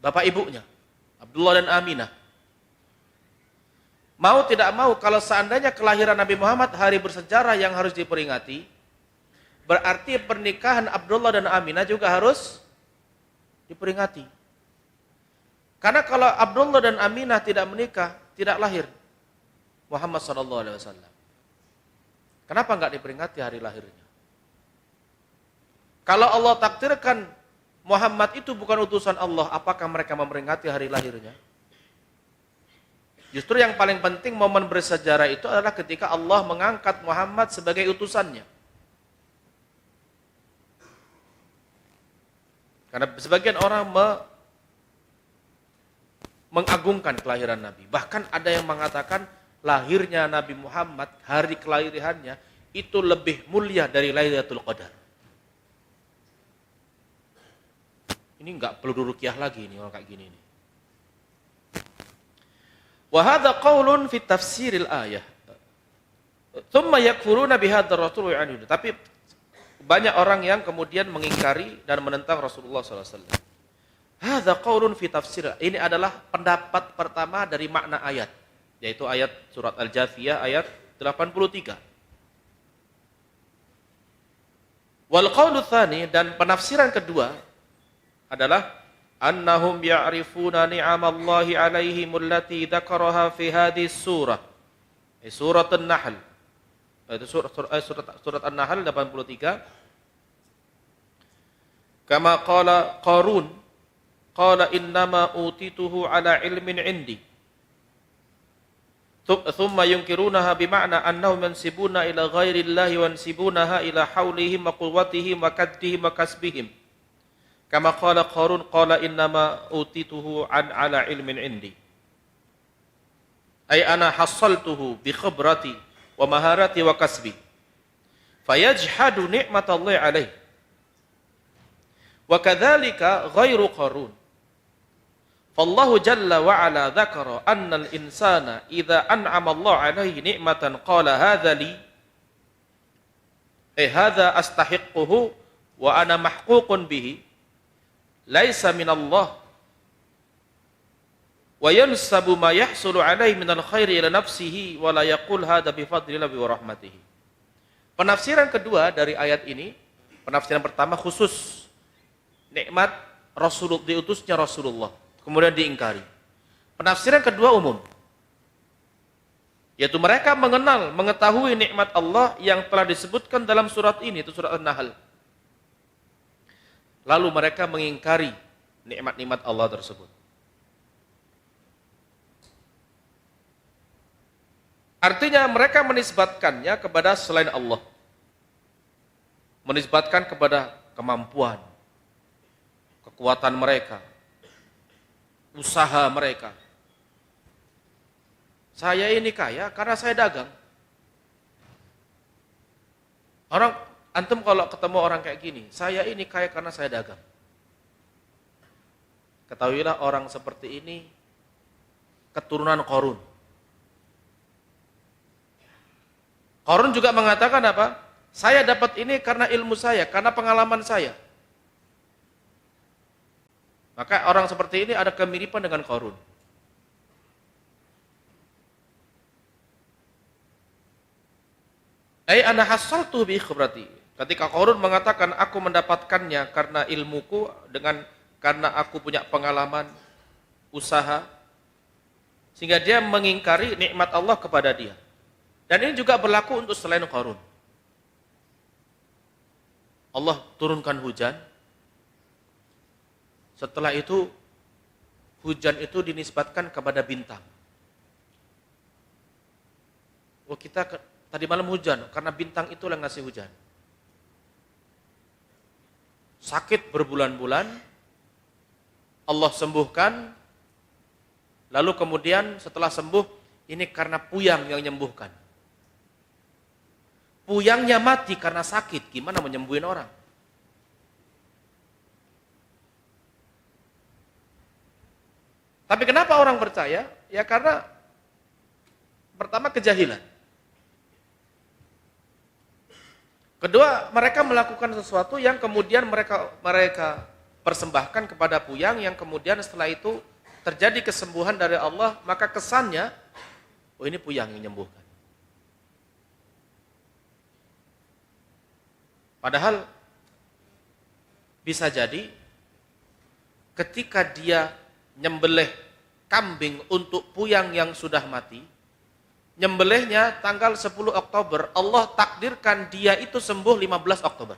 bapak ibunya, Abdullah dan Aminah. Mau tidak mau, kalau seandainya kelahiran Nabi Muhammad hari bersejarah yang harus diperingati, berarti pernikahan Abdullah dan Aminah juga harus diperingati. Karena kalau Abdullah dan Aminah tidak menikah, tidak lahir Muhammad SAW. Kenapa enggak diperingati hari lahirnya? Kalau Allah takdirkan Muhammad itu bukan utusan Allah, apakah mereka memperingati hari lahirnya? Justru yang paling penting momen bersejarah itu adalah ketika Allah mengangkat Muhammad sebagai utusannya. Karena sebagian orang mengagungkan kelahiran Nabi. Bahkan ada yang mengatakan lahirnya Nabi Muhammad, hari kelahirannya itu lebih mulia dari Lailatul Qadar. Ini enggak perlu ruqyah lagi ini orang kayak gini nih. Wa hadza qaulun fi tafsiril ayah. Tsumma yakfuruna bihadzal rasul wa yu'anidun. Tapi banyak orang yang kemudian mengingkari dan menentang Rasulullah SAW. Hadza qaulun fi tafsir. Ini adalah pendapat pertama dari makna ayat, yaitu ayat surat Al-Jathiyah ayat 83. Wal qaulu tsani, dan penafsiran kedua adalah annahum ya'rifuna ni'amallahi 'alaihim allati dzakaraha fi hadhihi surah. Surat An-Nahl. Itu surat An-Nahl 83. Kama qala Qarun, qala innama utituhu ala ilmin 'indi. Thumma yunkirunaha bima'na annahum yansibuna ila ghairillahi wa yansibunaha ila haulihim wa quwwatihim wa kaddihim wa kasbihim. Kama qala Qarun qala innama utituhu ala ilmin 'indi. Ay ana hassaltuhu bi khibrati wa maharati wa kasbi. Fayajhadu ni'matallahi alaihi. Wa kadzalika ghairu Qarun. Fallahu jalla wa ala dzakara annal insana idza an'ama Allah alaihi ni'matan qala hadza li hadza astahiqquhu wa ana mahququn bihi laisa min Allah wa yansabu ma yahsulu alaihi minal khairi ila nafsihi wa la yaqul hadza bi fadlillahi wa rahmatihi. Penafsiran kedua dari ayat ini, penafsiran pertama khusus nikmat Rasulullah, diutusnya Rasulullah, kemudian diingkari. Penafsiran kedua umum, yaitu mereka mengenal, mengetahui nikmat Allah yang telah disebutkan dalam surat ini, itu surat An-Nahl. Lalu mereka mengingkari nikmat-nikmat Allah tersebut. Artinya mereka menisbatkannya kepada selain Allah. Menisbatkan kepada kemampuan, kekuatan mereka, usaha mereka. Saya ini kaya karena saya dagang. Antum kalau ketemu orang kayak gini, saya ini kaya karena saya dagang. Ketahuilah orang seperti ini keturunan Qarun. Qarun juga mengatakan apa? Saya dapat ini karena ilmu saya, karena pengalaman saya. Maka orang seperti ini ada kemiripan dengan Qarun. Ana hassaltu bi khibrati. Ketika Qarun mengatakan aku mendapatkannya karena ilmuku, karena aku punya pengalaman usaha, sehingga dia mengingkari nikmat Allah kepada dia. Dan ini juga berlaku untuk selain Qarun. Allah turunkan hujan. Setelah itu hujan itu dinisbatkan kepada bintang. Oh, kita tadi malam hujan karena bintang itu yang ngasih hujan. Sakit berbulan-bulan, Allah sembuhkan. Lalu kemudian setelah sembuh, ini karena puyang yang menyembuhkan. Puyangnya mati karena sakit, gimana menyembuhin orang? Tapi kenapa orang percaya? Ya karena pertama kejahilan. Kedua, mereka melakukan sesuatu yang kemudian mereka persembahkan kepada puyang, yang kemudian setelah itu terjadi kesembuhan dari Allah, maka kesannya, oh ini puyang yang menyembuhkan. Padahal bisa jadi ketika dia nyembelih kambing untuk puyang yang sudah mati, nyembelihnya tanggal 10 Oktober, Allah takdirkan dia itu sembuh 15 Oktober.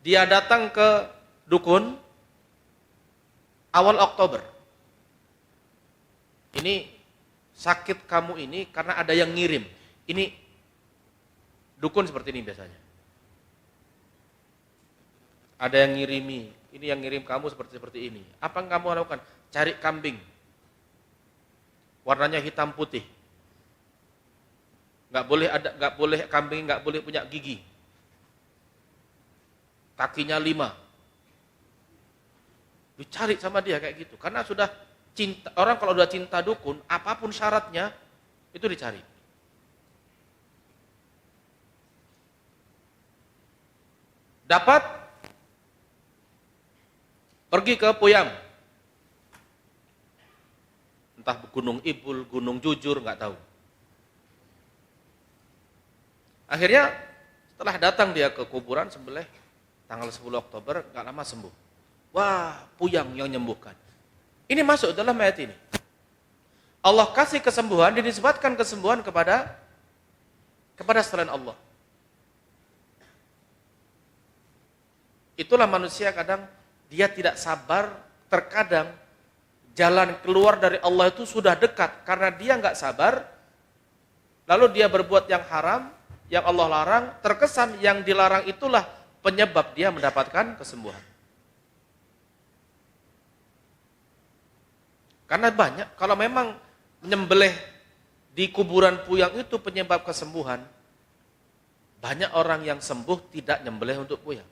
Dia datang ke dukun awal Oktober. Ini sakit kamu ini karena ada yang ngirim. Ini dukun seperti ini biasanya. Ada yang ngirimi, ini yang ngirim kamu seperti ini. Apa yang kamu lakukan? Cari kambing. Warnanya hitam putih. Enggak boleh kambing enggak boleh punya gigi. Kakinya 5. Dicari sama dia kayak gitu. Karena sudah cinta, orang kalau udah cinta dukun, apapun syaratnya itu dicari. Dapat, pergi ke puyang. Entah Gunung Ibul, Gunung Jujur, nggak tahu. Akhirnya Setelah datang dia ke kuburan sembelih tanggal 10 Oktober, nggak lama sembuh. Wah, Puyang yang menyembuhkan. Ini masuk dalam ayat ini. Allah kasih kesembuhan, dinisbatkan kesembuhan kepada selain Allah. Itulah manusia kadang dia tidak sabar, terkadang jalan keluar dari Allah itu sudah dekat karena dia nggak sabar, lalu dia berbuat yang haram, yang Allah larang, terkesan yang dilarang itulah penyebab dia mendapatkan kesembuhan. Karena banyak, kalau memang menyembelih di kuburan Puyang itu penyebab kesembuhan, banyak orang yang sembuh tidak nyembelih untuk Puyang.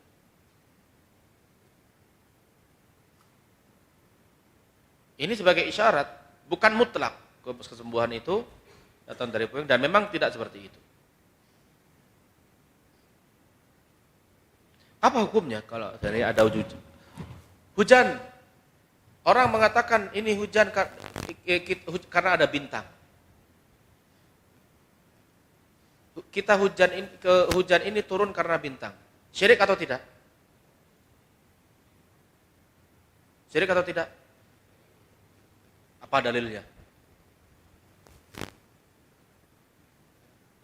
Ini sebagai isyarat, bukan mutlak kesembuhan itu datang dari Puyang, dan memang tidak seperti itu. Apa hukumnya kalau dari ada hujan? Orang mengatakan ini hujan karena ada bintang. Hujan ini turun karena bintang. Syirik atau tidak? Syirik atau tidak? Apa dalilnya?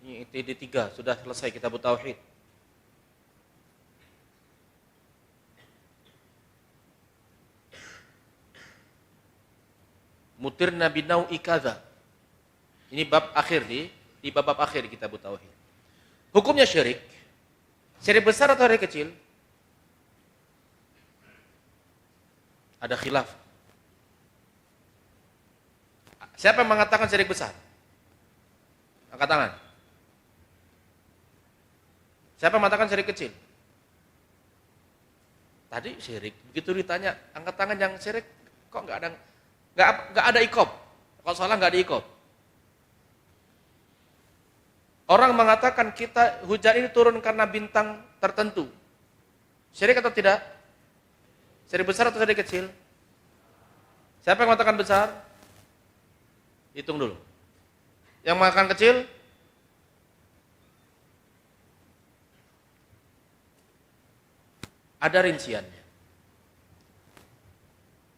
Ini TD3 sudah selesai kitab tauhid. Mutirna binau'i kadza. Ini bab akhir di bab akhir kitab tauhid. Hukumnya syirik. Syirik besar atau syirik kecil? Ada khilaf. Siapa yang mengatakan syirik besar? Angkat tangan. Siapa yang mengatakan syirik kecil? Tadi syirik. Begitu ditanya, angkat tangan yang syirik, kok nggak ada ikob. Kalau salah nggak ada ikob. Orang mengatakan hujan ini turun karena bintang tertentu. Syirik atau tidak? Syirik besar atau syirik kecil? Siapa yang mengatakan besar? Hitung dulu. Yang mengatakan kecil? Ada rinciannya.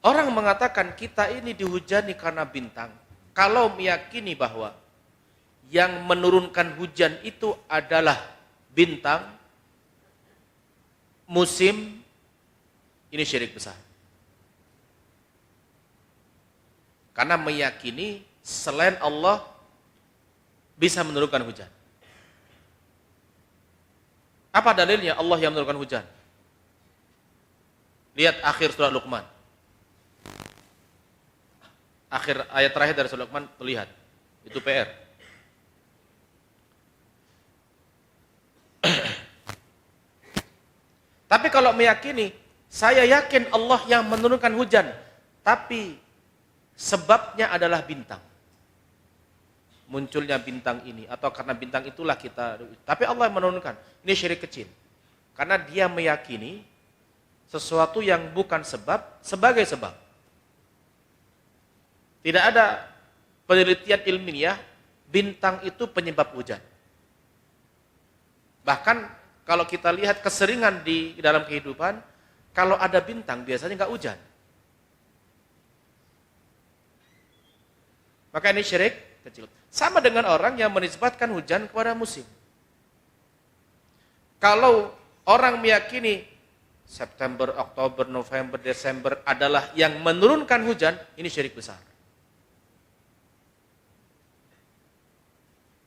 Orang mengatakan kita ini dihujani karena bintang. Kalau meyakini bahwa yang menurunkan hujan itu adalah bintang, musim, ini syirik besar. Karena meyakini selain Allah bisa menurunkan hujan. Apa dalilnya Allah yang menurunkan hujan? Lihat akhir surat Luqman. Akhir ayat terakhir dari surat Luqman terlihat. Itu PR. Tapi kalau meyakini, saya yakin Allah yang menurunkan hujan, tapi sebabnya adalah bintang. Munculnya bintang ini, atau karena bintang itulah kita, tapi Allah yang menurunkan. Ini syirik kecil. Karena dia meyakini sesuatu yang bukan sebab sebagai sebab. Tidak ada penelitian ilmiah bintang itu penyebab hujan. Bahkan kalau kita lihat keseringan di dalam kehidupan, kalau ada bintang biasanya nggak hujan. Maka ini syirik kecil. Sama dengan orang yang menisbatkan hujan kepada musim. Kalau orang meyakini September, Oktober, November, Desember adalah yang menurunkan hujan, ini syirik besar.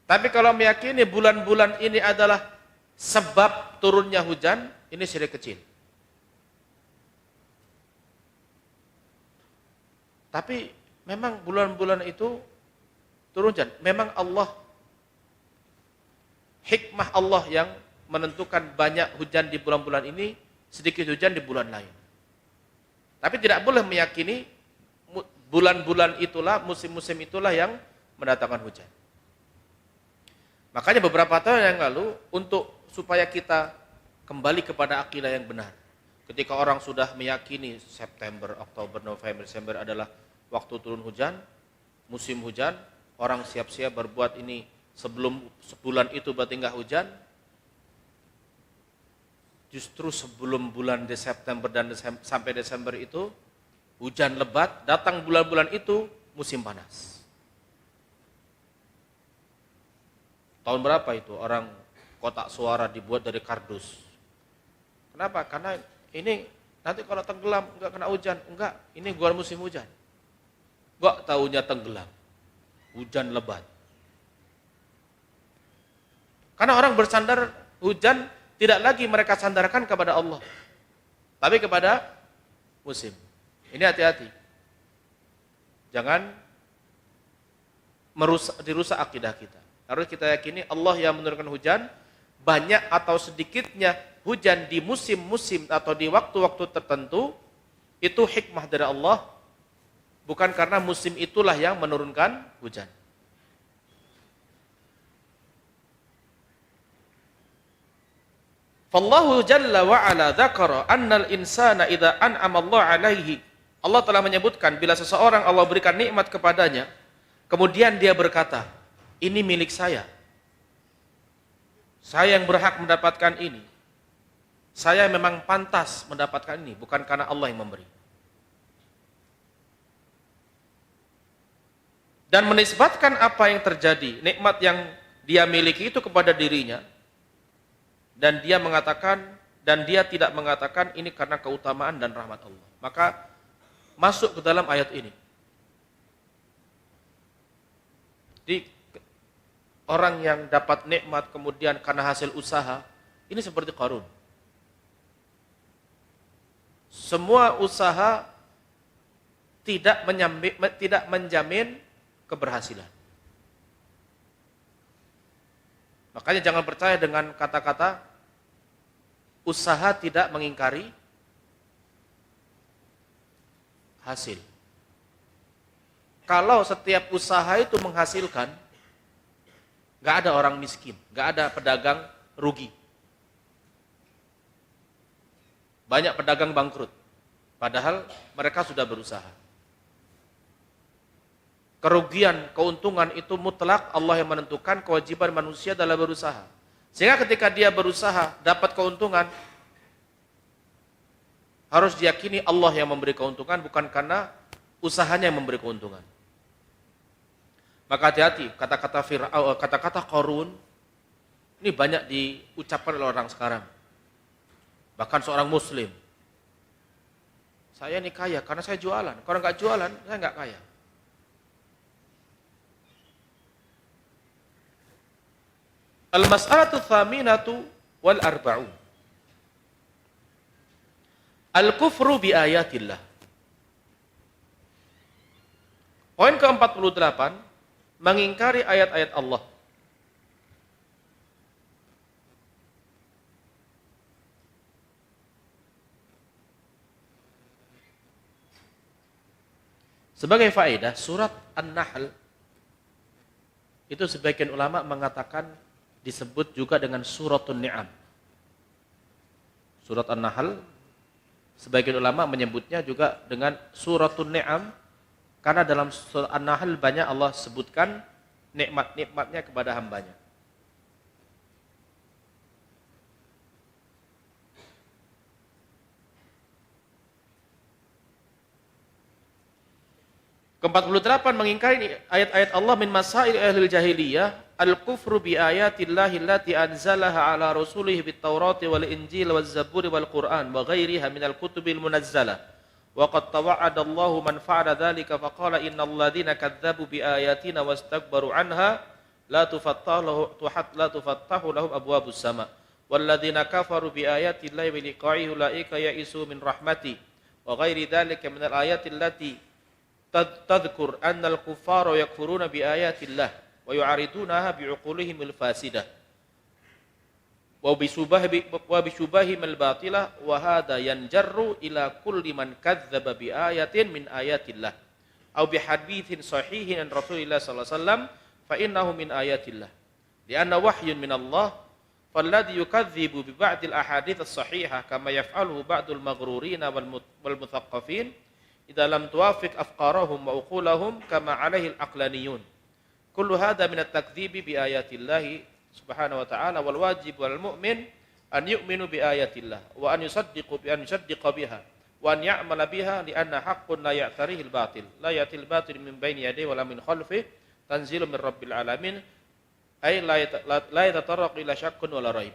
Tapi kalau meyakini bulan-bulan ini adalah sebab turunnya hujan, ini syirik kecil. Tapi memang bulan-bulan itu turun hujan. Memang Allah, hikmah Allah yang menentukan banyak hujan di bulan-bulan ini, sedikit hujan di bulan lain. Tapi tidak boleh meyakini bulan-bulan itulah, musim-musim itulah yang mendatangkan hujan. Makanya beberapa tahun yang lalu, supaya kita kembali kepada akidah yang benar. Ketika orang sudah meyakini September, Oktober, November, Desember adalah waktu turun hujan, musim hujan, orang siap-siap berbuat ini sebelum sebulan itu berarti enggak hujan. justru sebelum bulan September dan sampai Desember itu hujan lebat, datang bulan-bulan itu musim panas. Tahun berapa itu orang kotak suara dibuat dari kardus? Kenapa? Karena ini nanti kalau tenggelam enggak kena hujan, enggak, ini bukan musim hujan. Enggak tahunya tenggelam. Hujan lebat. Karena orang bersandar hujan tidak lagi mereka sandarkan kepada Allah, tapi kepada musim. Ini hati-hati. Jangan dirusak akidah kita. Harus kita yakini Allah yang menurunkan hujan, banyak atau sedikitnya hujan di musim-musim atau di waktu-waktu tertentu, itu hikmah dari Allah, bukan karena musim itulah yang menurunkan hujan. Fallahu jalla wa ala dzakara annal insana idza an'ama Allah alaihi. Allah telah menyebutkan bila seseorang Allah berikan nikmat kepadanya, kemudian dia berkata, ini milik saya. Saya yang berhak mendapatkan ini. Saya memang pantas mendapatkan ini, bukan karena Allah yang memberi. Dan menisbatkan apa yang terjadi, nikmat yang dia miliki itu kepada dirinya, dan dia mengatakan, dan dia tidak mengatakan ini karena keutamaan dan rahmat Allah. Maka masuk ke dalam ayat ini. Di orang yang dapat nikmat kemudian karena hasil usaha, ini seperti Qarun. Semua usaha tidak menjamin keberhasilan. Makanya jangan percaya dengan kata-kata usaha tidak mengingkari hasil. Kalau setiap usaha itu menghasilkan, nggak ada orang miskin, nggak ada pedagang rugi. Banyak pedagang bangkrut, padahal mereka sudah berusaha. Kerugian, keuntungan itu mutlak Allah yang menentukan, kewajiban manusia adalah berusaha. Sehingga ketika dia berusaha dapat keuntungan, harus diyakini Allah yang memberi keuntungan, bukan karena usahanya yang memberi keuntungan. Maka hati-hati, kata-kata Qarun ini banyak diucapkan oleh orang sekarang. Bahkan seorang muslim. Saya ini kaya karena saya jualan. Kalau nggak jualan, saya nggak kaya. Al-mas'alatu tsaminatu wal arba'un. Al-kufru bi ayatillah. Poin ke-48, mengingkari ayat-ayat Allah. Sebagai faedah, surat An-Nahl itu sebagian ulama mengatakan disebut juga dengan suratun ni'am. Surat An-Nahl sebagian ulama menyebutnya juga dengan suratun ni'am karena dalam surat An-Nahl banyak Allah sebutkan nikmat-nikmatnya kepada hambanya. Ke-48 mengingkari ayat-ayat Allah min masail ahlil jahiliyah al-kufru bi ayatillahi allati anzalaha ala rasulihi bit taurati wal injil wal zaburi wal quran wa ghairiha minal kutubil munazzalah wa qad tawa'ada Allahu man fa'ala dhalika faqala innal ladzina kadzdzabu bi ayatina wastakbaru anha la tufattahu lahum abwabus sama wal ladzina kafaru bi ayatillahi wa liqa'ihi ulaika ya'isu min rahmati wa ghairi dzalika minal ayati allati tadhkur annal kuffara yakfuruna bi ayatillah wa yu'aridunaha bi'uqulihim al-fasidah wa bisubahihim al-batilah wa hadha yanjarru ila kulli man kadzdzaba bi ayatin min ayatillah aw bi haditsin sahihin an Rasulillah sallallahu alaihi wasallam fa innahu min ayatillah li'anna wahyun min Allah falladhi yukadzibu bi ba'dil ahadits as-sahihah kama yaf'aluhu ba'dul maghrurina wal muthaqqafin idza lam tuwafiq afqarahum wa uqulahum kama alaihi al-aqlaniyun. Kullu hadha min at-takdzibi bi ayatillahi subhanahu wa ta'ala wal wajib wal mu'min an yu'minu bi ayatillah wa an yusaddiqa biha wa an ya'mala biha li'anna haqqun la ya'tarihi al-batil la ya'til batil min baini yadayhi wa la min khalfihi tanzilun min rabbil alamin ay la yatatarraqu ila syakkun wa la raib.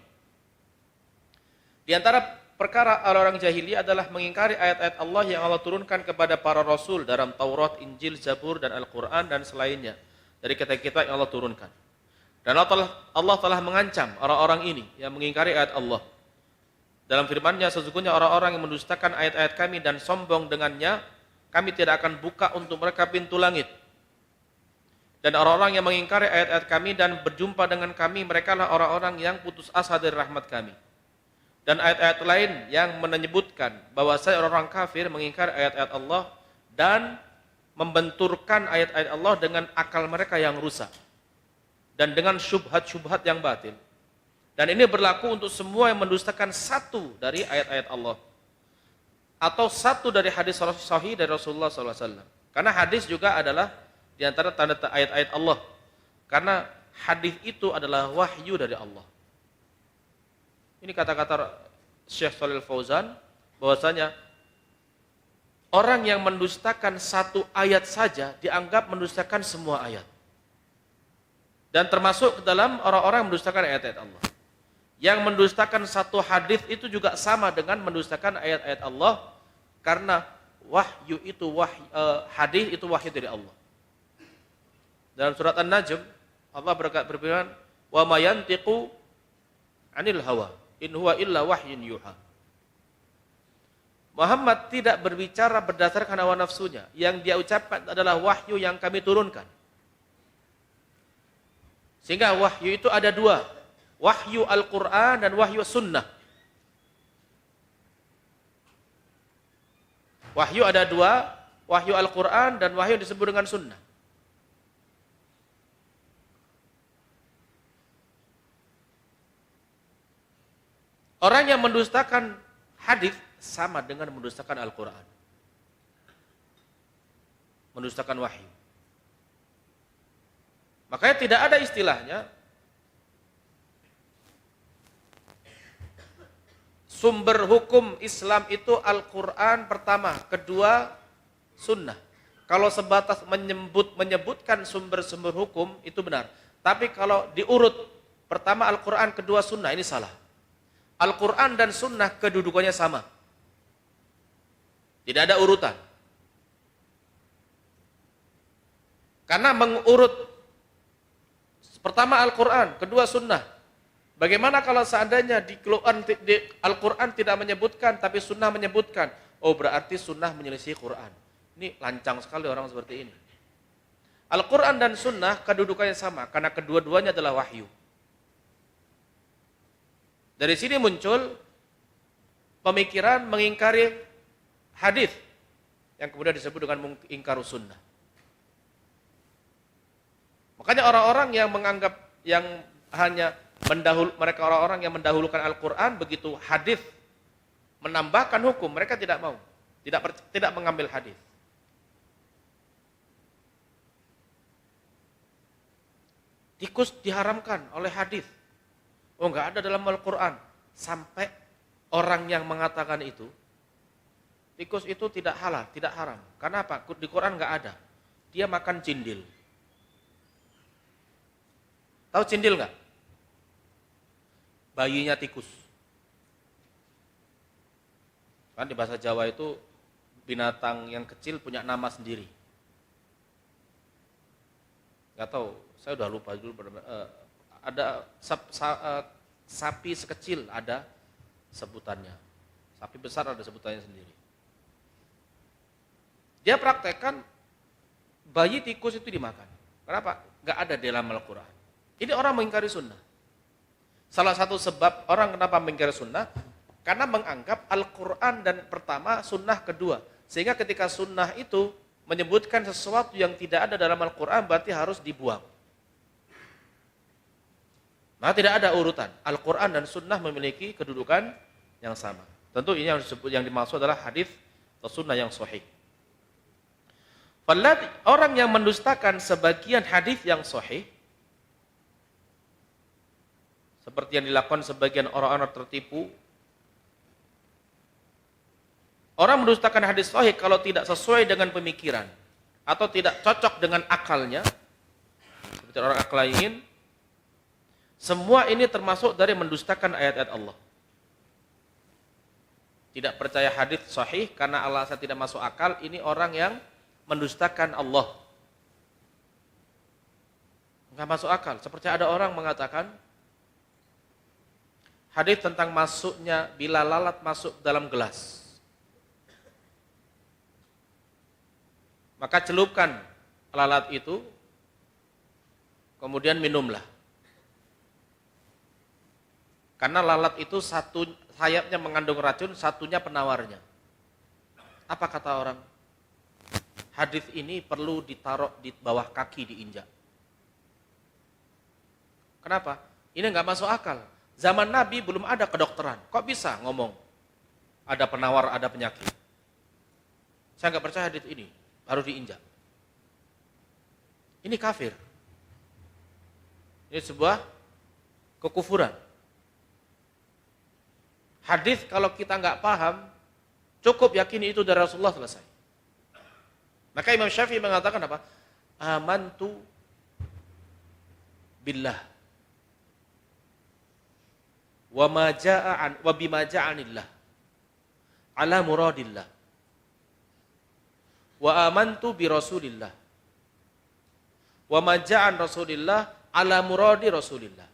Di antara perkara orang jahiliyah adalah mengingkari ayat-ayat Allah yang Allah turunkan kepada para rasul dalam Taurat, Injil, Zabur dan Al-Qur'an dan selainnya dari kitab-kitab yang Allah turunkan. Dan Allah telah mengancam orang-orang ini yang mengingkari ayat Allah. Dalam firman-Nya, sesungguhnya orang-orang yang mendustakan ayat-ayat kami dan sombong dengannya, kami tidak akan buka untuk mereka pintu langit. Dan orang-orang yang mengingkari ayat-ayat kami dan berjumpa dengan kami, merekalah orang-orang yang putus asa dari rahmat kami. Dan ayat-ayat lain yang menyebutkan bahwa orang-orang kafir mengingkari ayat-ayat Allah dan membenturkan ayat-ayat Allah dengan akal mereka yang rusak dan dengan syubhat-syubhat yang batil. Dan ini berlaku untuk semua yang mendustakan satu dari ayat-ayat Allah atau satu dari hadis sahih dari Rasulullah SAW. Karena hadis juga adalah di antara tanda ayat-ayat Allah. Karena hadis itu adalah wahyu dari Allah. Ini kata-kata Syekh Shalih Fauzan bahwasanya orang yang mendustakan satu ayat saja dianggap mendustakan semua ayat. Dan termasuk ke dalam orang-orang yang mendustakan ayat-ayat Allah. Yang mendustakan satu hadis itu juga sama dengan mendustakan ayat-ayat Allah karena wahyu itu hadis itu wahyu dari Allah. Dalam surat An-Najm Allah berfirman, "Wa ma yantiqu 'anil hawa, in huwa illa wahyun yuha." Muhammad tidak berbicara berdasarkan hawa nafsunya. Yang dia ucapkan adalah wahyu yang kami turunkan. Sehingga wahyu itu ada dua. Wahyu Al-Quran dan wahyu Sunnah. Wahyu ada dua. Wahyu Al-Quran dan wahyu yang disebut dengan Sunnah. Orang yang mendustakan hadis sama dengan mendustakan Al-Quran. Mendustakan wahyu. Makanya tidak ada istilahnya sumber hukum Islam itu Al-Quran pertama, kedua Sunnah. Kalau sebatas menyebutkan sumber-sumber hukum itu benar. Tapi kalau diurut pertama Al-Quran, kedua Sunnah, ini salah. Al-Quran dan Sunnah kedudukannya sama. Tidak ada urutan. Karena mengurut pertama Al-Quran, kedua Sunnah. Bagaimana kalau seandainya di Al-Quran tidak menyebutkan, tapi Sunnah menyebutkan? Oh, berarti Sunnah menyelisih Quran. Ini lancang sekali orang seperti ini. Al-Quran dan Sunnah kedudukannya sama, karena kedua-duanya adalah wahyu. Dari sini muncul pemikiran mengingkari hadis yang kemudian disebut dengan mengingkari Sunnah. Makanya orang-orang yang menganggap yang hanya mereka orang-orang yang mendahulukan Al-Quran, begitu hadis menambahkan hukum, mereka tidak mau, tidak mengambil hadis. Tikus diharamkan oleh hadis. Oh, enggak ada dalam Al-Quran. Sampai orang yang mengatakan itu, tikus itu tidak halal, tidak haram. Karena apa? Di Quran enggak ada. Dia makan cindil. Tahu cindil enggak? Bayinya tikus. Kan di bahasa Jawa itu binatang yang kecil punya nama sendiri. Enggak tahu, saya udah lupa dulu. Ada sapi sekecil ada sebutannya. Sapi besar ada sebutannya sendiri. Dia praktekkan bayi tikus itu dimakan. Kenapa? Enggak ada di dalam Al-Quran. Ini orang mengingkari Sunnah. Salah satu sebab orang kenapa mengingkari Sunnah, karena menganggap Al-Quran dan pertama, Sunnah kedua. Sehingga ketika Sunnah itu menyebutkan sesuatu yang tidak ada dalam Al-Quran, berarti harus dibuang. Maka tidak ada urutan. Al-Quran dan Sunnah memiliki kedudukan yang sama. Tentu ini yang dimaksud adalah hadis atau Sunnah yang sahih. Orang yang mendustakan sebagian hadis yang sahih, seperti yang dilakukan sebagian orang-orang tertipu. Orang mendustakan hadis sahih kalau tidak sesuai dengan pemikiran atau tidak cocok dengan akalnya, seperti orang akal ingin. Semua ini termasuk dari mendustakan ayat-ayat Allah. Tidak percaya hadis sahih karena alasan tidak masuk akal, ini orang yang mendustakan Allah. Enggak masuk akal. Seperti ada orang mengatakan hadis tentang masuknya bila lalat masuk dalam gelas, maka celupkan lalat itu, kemudian minumlah. Karena lalat itu satu sayapnya mengandung racun, satunya penawarnya. Apa kata orang? Hadis ini perlu ditaruh di bawah kaki, diinjak. Kenapa? Ini enggak masuk akal. Zaman Nabi belum ada kedokteran. Kok bisa ngomong ada penawar, ada penyakit? Saya enggak percaya hadis ini. Harus diinjak. Ini kafir. Ini sebuah kekufuran. Hadis kalau kita nggak paham, cukup yakini itu dari Rasulullah, selesai. Maka Imam Syafi'i mengatakan apa? Amantu billah wa ma ja'an wa bima ja'anillah ala muradillah. Wa amantu bi Rasulillah. Wa ma ja'an Rasulillah ala muradi Rasulillah.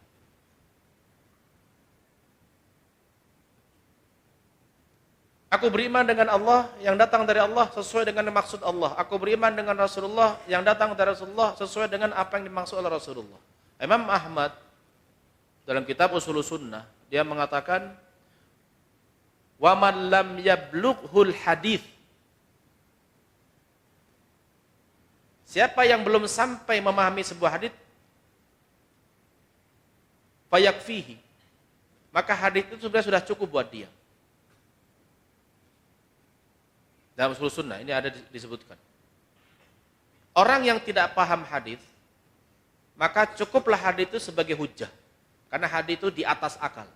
Aku beriman dengan Allah yang datang dari Allah sesuai dengan maksud Allah. Aku beriman dengan Rasulullah yang datang dari Rasulullah sesuai dengan apa yang dimaksud oleh Rasulullah. Imam Ahmad dalam kitab Ushulus Sunnah dia mengatakan wa man lam yablughul hadits, siapa yang belum sampai memahami sebuah hadis, fayakfihi, maka hadis itu sudah cukup buat dia. Dalam Ushulus Sunnah ini ada disebutkan. Orang yang tidak paham hadis, maka cukuplah hadis itu sebagai hujjah. Karena hadis itu di atas akal.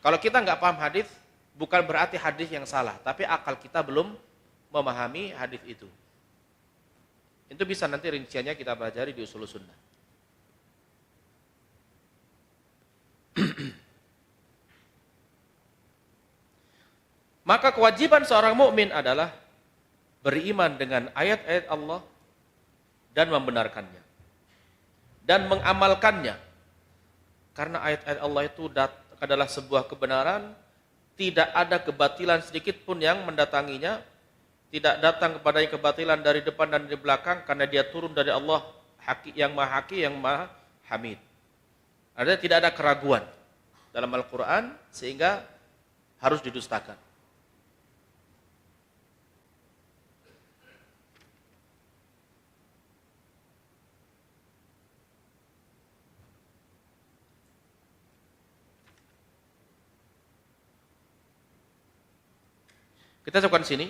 Kalau kita nggak paham hadis, bukan berarti hadis yang salah, tapi akal kita belum memahami hadis itu. Itu bisa nanti rinciannya kita pelajari di Ushulus Sunnah. Maka kewajiban seorang mukmin adalah beriman dengan ayat-ayat Allah dan membenarkannya dan mengamalkannya. Karena ayat-ayat Allah itu adalah sebuah kebenaran, tidak ada kebatilan sedikit pun yang mendatanginya, tidak datang kepadanya kebatilan dari depan dan dari belakang, karena dia turun dari Allah yang Maha Haki, yang Maha Hamid. Artinya tidak ada keraguan dalam Al-Quran sehingga harus didustakan. Kita cukupkan sini.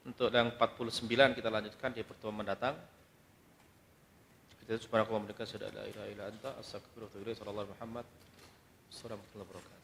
Untuk yang 49 kita lanjutkan di pertemuan mendatang. Kita subhanallahi wa bihamdihi, asyhadu an la ilaha illa anta, astaghfiruka wa atubu ilaik. Sallallahu alaihi Muhammad. Assalamualaikum warahmatullahi wabarakatuh.